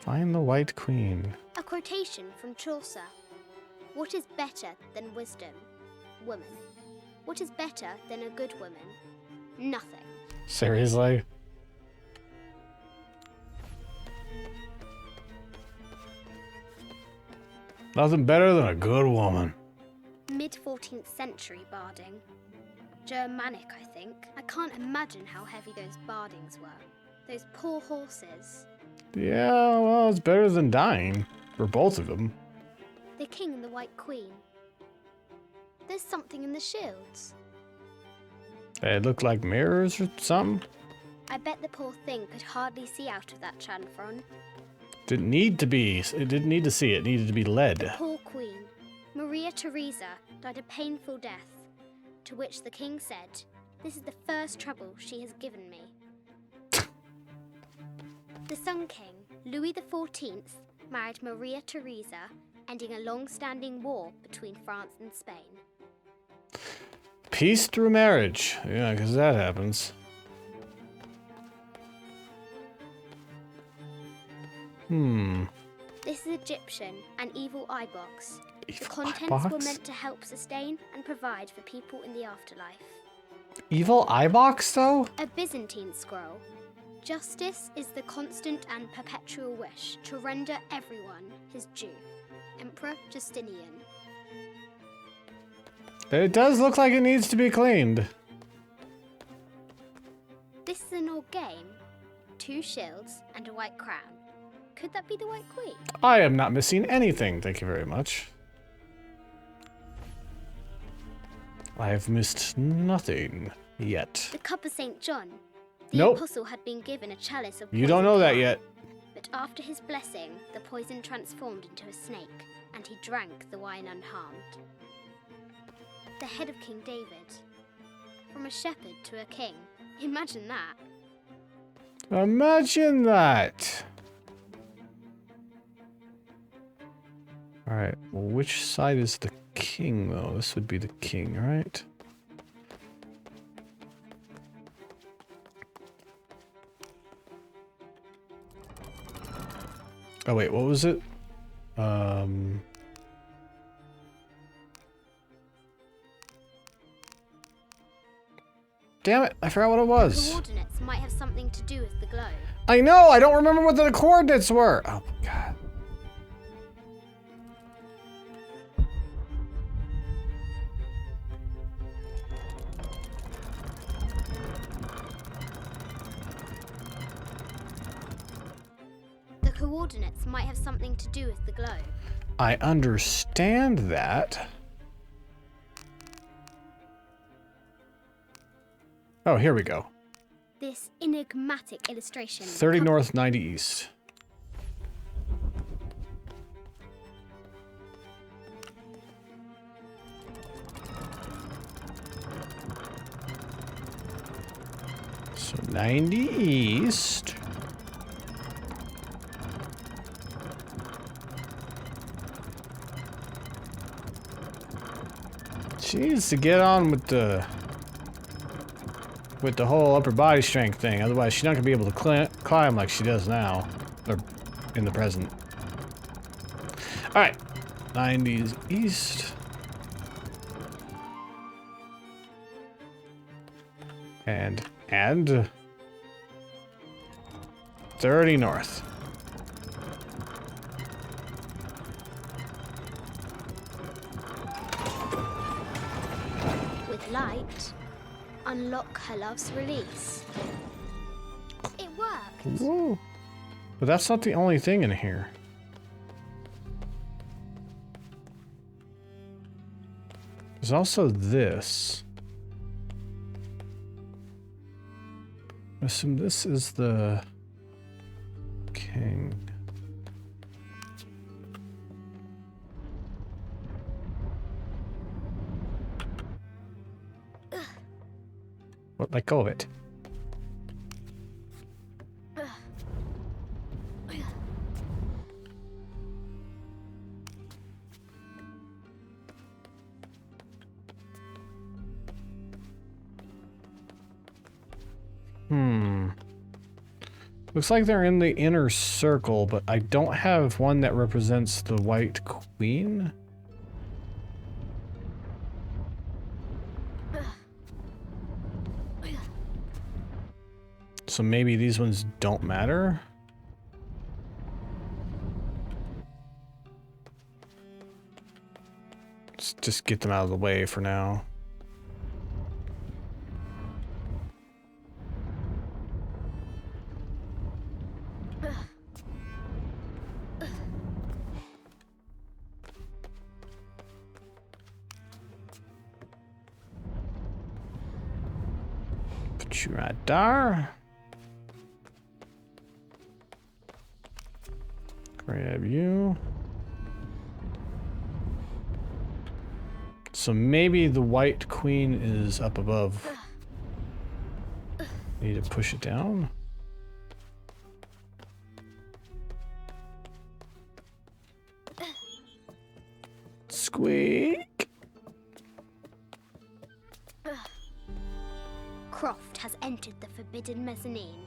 Find the White Queen. A quotation from Chaucer. What is better than wisdom? Woman. What is better than a good woman? Nothing. Seriously? Nothing better than a good woman. Mid-14th century barding. Germanic, I think. I can't imagine how heavy those bardings were. Those poor horses. Yeah, well, it's better than dying. For both of them. The king and the White Queen. There's something in the shields. They look like mirrors or something. I bet the poor thing could hardly see out of that chanfron. Didn't need to be. It didn't need to see it. It needed to be led. Poor queen. Maria Theresa died a painful death, to which the king said, "This is the first trouble she has given me." The Sun King, Louis XIV, married Maria Theresa, ending a long-standing war between France and Spain. Peace through marriage. Yeah, because that happens. This is Egyptian, an evil eye box. The Evil contents eye were box? meant to help sustain and provide for people in the afterlife. Evil eye box, though? A Byzantine scroll. Justice is the constant and perpetual wish to render everyone his due. Emperor Justinian. It does look like it needs to be cleaned. This is an old game. 2 shields and a white crown. Could that be the White Queen? I am not missing anything, thank you very much. I have missed nothing yet. The Cup of St. John. The Nope. apostle had been given a chalice of You don't poison know that wine, yet. But after his blessing, the poison transformed into a snake, and he drank the wine unharmed. The head of King David. From a shepherd to a king. Imagine that. Imagine that. Alright, well, which side is the king, though? This would be the king, right? Oh, wait, what was it? Damn it, I forgot what it was. Coordinates might have something to do with the globe. I know, I don't remember what the coordinates were. Oh, God. The coordinates might have something to do with the globe. I understand that. Oh, here we go. This enigmatic illustration. 30 north, 90 east. So 90 east. She needs to get on with the whole upper body strength thing. Otherwise, she's not gonna be able to climb like she does now, or in the present. All right, 90s east. And 30 north. With light, unlock her love's release. It worked. Whoa. But that's not the only thing in here. There's also this. I assume this is the king. What? Let go of it. Looks like they're in the inner circle, but I don't have one that represents the White Queen. So maybe these ones don't matter? Let's just get them out of the way for now. Put you right there. Grab you. So maybe the White Queen is up above. Need to push it down. Squeak. Croft has entered the forbidden mezzanine.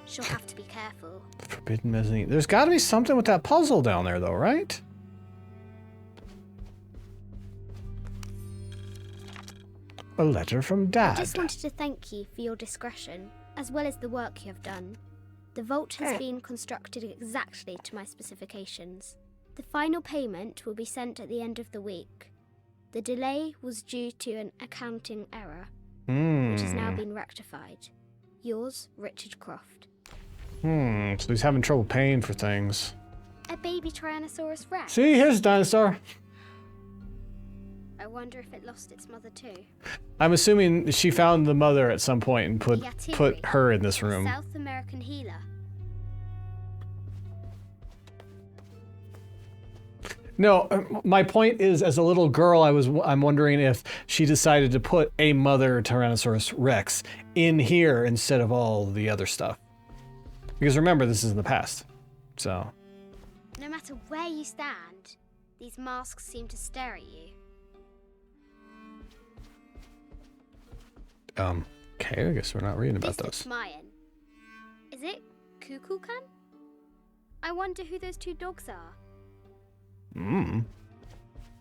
She'll have to be careful. Forbidden mezzanine. There's got to be something with that puzzle down there, though, right? A letter from Dad. I just wanted to thank you for your discretion, as well as the work you have done. The vault has been constructed exactly to my specifications. The final payment will be sent at the end of the week. The delay was due to an accounting error, which has now been rectified. Yours, Richard Croft. So he's having trouble paying for things. A baby Tyrannosaurus Rex. See, here's a dinosaur. I wonder if it lost its mother too. I'm assuming she found the mother at some point and put her in this room. South American healer. No, my point is, as a little girl, I'm wondering if she decided to put a mother Tyrannosaurus Rex in here instead of all the other stuff. Because remember, this is in the past, so. No matter where you stand, these masks seem to stare at you. Okay, I guess we're not reading about This looks those. Mayan. Is it Kukulkan? I wonder who those two dogs are.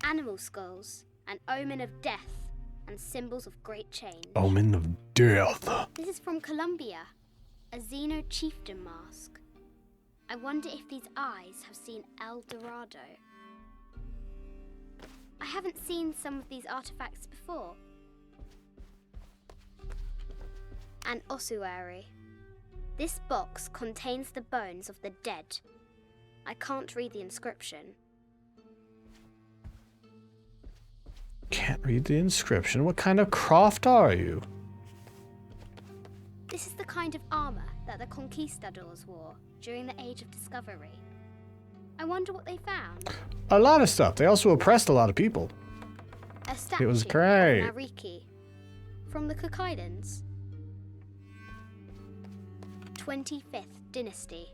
Animal skulls, an omen of death, and symbols of great change. Omen of death. This is from Colombia, a Xeno chieftain mask. I wonder if these eyes have seen El Dorado. I haven't seen some of these artifacts before. An ossuary. This box contains the bones of the dead. I can't read the inscription. Can't read the inscription. What kind of Croft are you? This is the kind of armor that the conquistadors wore during the Age of Discovery. I wonder what they found. A lot of stuff. They also oppressed a lot of people. A statue was great. of Nariki from the Kukaidans. 25th Dynasty.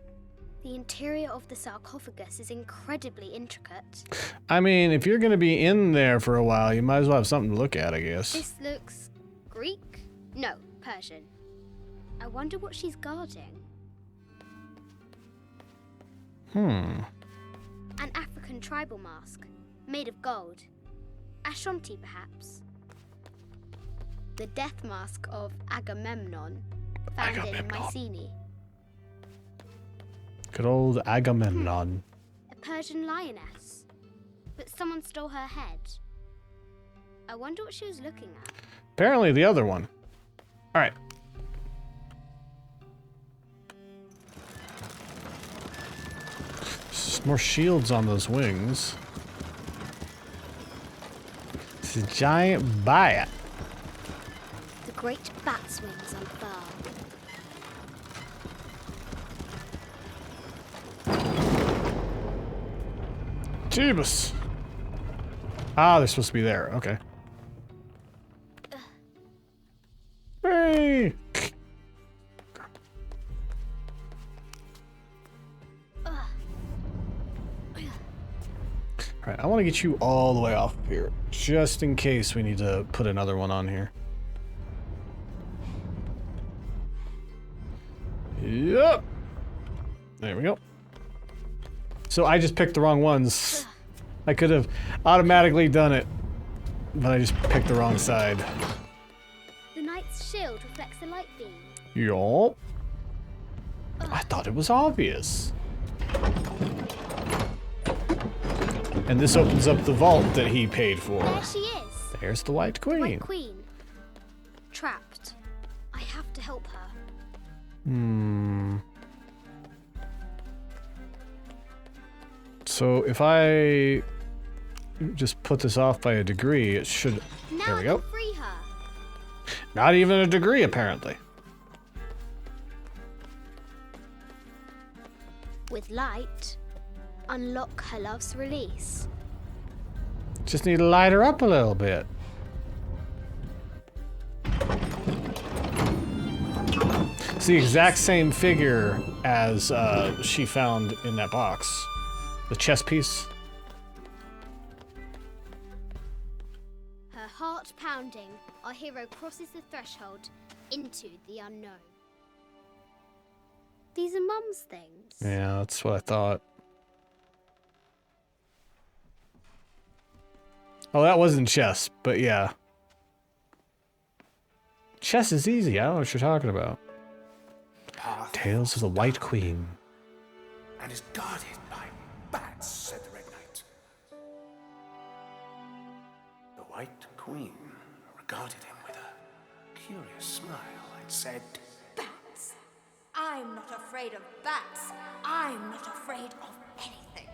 The interior of the sarcophagus is incredibly intricate. I mean, if you're going to be in there for a while, you might as well have something to look at, I guess. This looks Greek? No, Persian. I wonder what she's guarding. An African tribal mask, made of gold. Ashanti, perhaps. The death mask of Agamemnon, found in Mycenae. Good old Agamemnon. A Persian lioness. But someone stole her head. I wonder what she was looking at. Apparently the other one. All right. Just more shields on those wings. It's a giant bat. The great bat's wings unfurl. Jeebus. Ah, they're supposed to be there. Okay. Hey! Alright, I want to get you all the way off of here, just in case we need to put another one on here. Yep. There we go. So I just picked the wrong ones. I could have automatically done it, but I just picked the wrong side. The knight's shield reflects the light beam. Yup. I thought it was obvious. And this opens up the vault that he paid for. There she is. There's the White Queen. White Queen. Trapped. I have to help her. So if I just put this off by a degree, it should... Now There we I go. can free her. Not even a degree, apparently. With light, unlock her love's release. Just need to light her up a little bit. It's the exact same figure as she found in that box. The chess piece. Her heart pounding, our hero crosses the threshold into the unknown. These are Mum's things. Yeah, that's what I thought. Oh, that wasn't chess, but yeah. Chess is easy. I don't know what you're talking about. Tales of the White Queen. And is guarded by bats, said the Red Knight. The White Queen regarded him with a curious smile and said, Bats! I'm not afraid of bats. I'm not afraid of anything.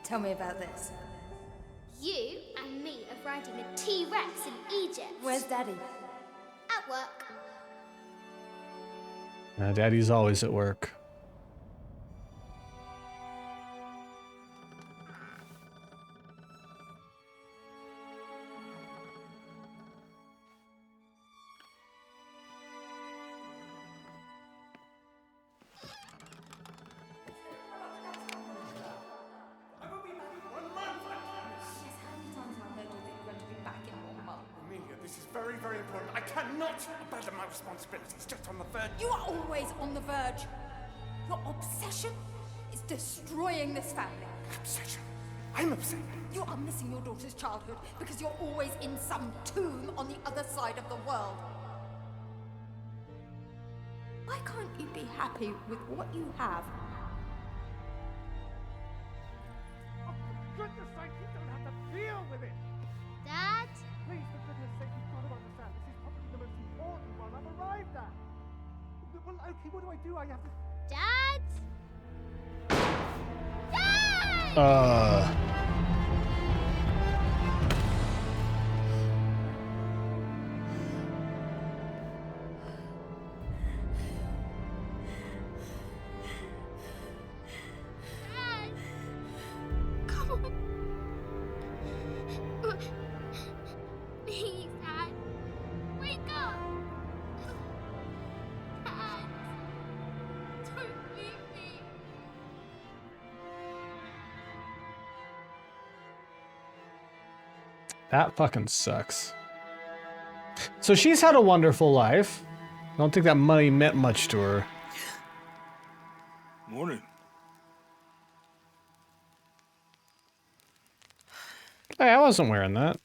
Tell me about this. You and me are riding a T-Rex in Egypt. Where's Daddy? At work. Daddy's always at work. Very important. I cannot abandon my responsibilities just on the verge. You are always on the verge. Your obsession is destroying this family. Obsession? I'm obsessed. You are missing your daughter's childhood because you're always in some tomb on the other side of the world. Why can't you be happy with what you have? Oh, for goodness sake, you don't have to deal with it. Dad? Please, for goodness sake, you've got to understand. This is probably the most important one I've arrived at. Well, okay, what do? I have to... Dad? Dad! Dad! Come on. Please, Dad. Wake up. Dad. Don't leave me. That fucking sucks. So she's had a wonderful life. I don't think that money meant much to her. Morning. Hey, I wasn't wearing that.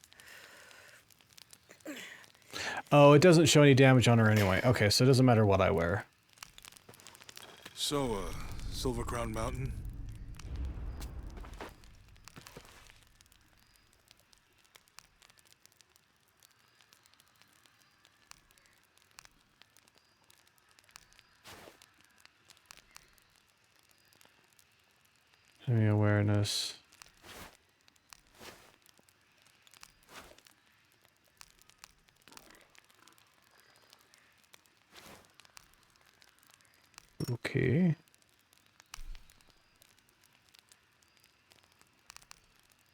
Oh, it doesn't show any damage on her anyway. Okay, so it doesn't matter what I wear. So, Silver Crown Mountain? Any awareness. Okay.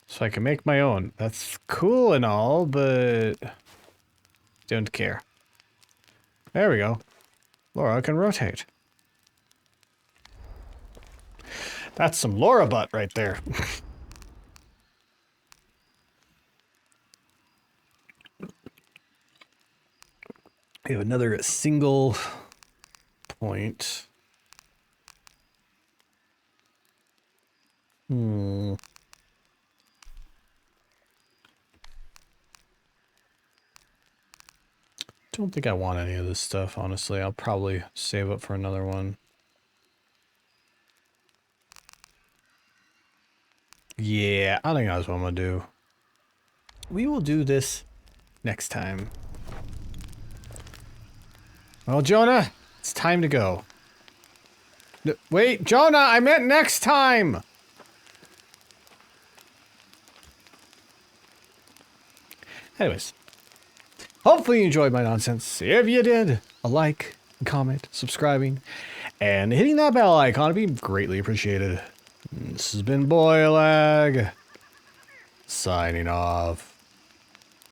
So I can make my own. That's cool and all, but don't care. There we go. Laura can rotate. That's some Laura butt right there. We have another single point. Don't think I want any of this stuff, honestly. I'll probably save up for another one. Yeah, I think that's what I'm gonna do. We will do this next time. Well, Jonah, it's time to go. Wait, Jonah, I meant next time! Anyways, Hopefully you enjoyed my nonsense. If you did, a like, comment, subscribing, and hitting that bell icon would be greatly appreciated. This has been Boylag, signing off.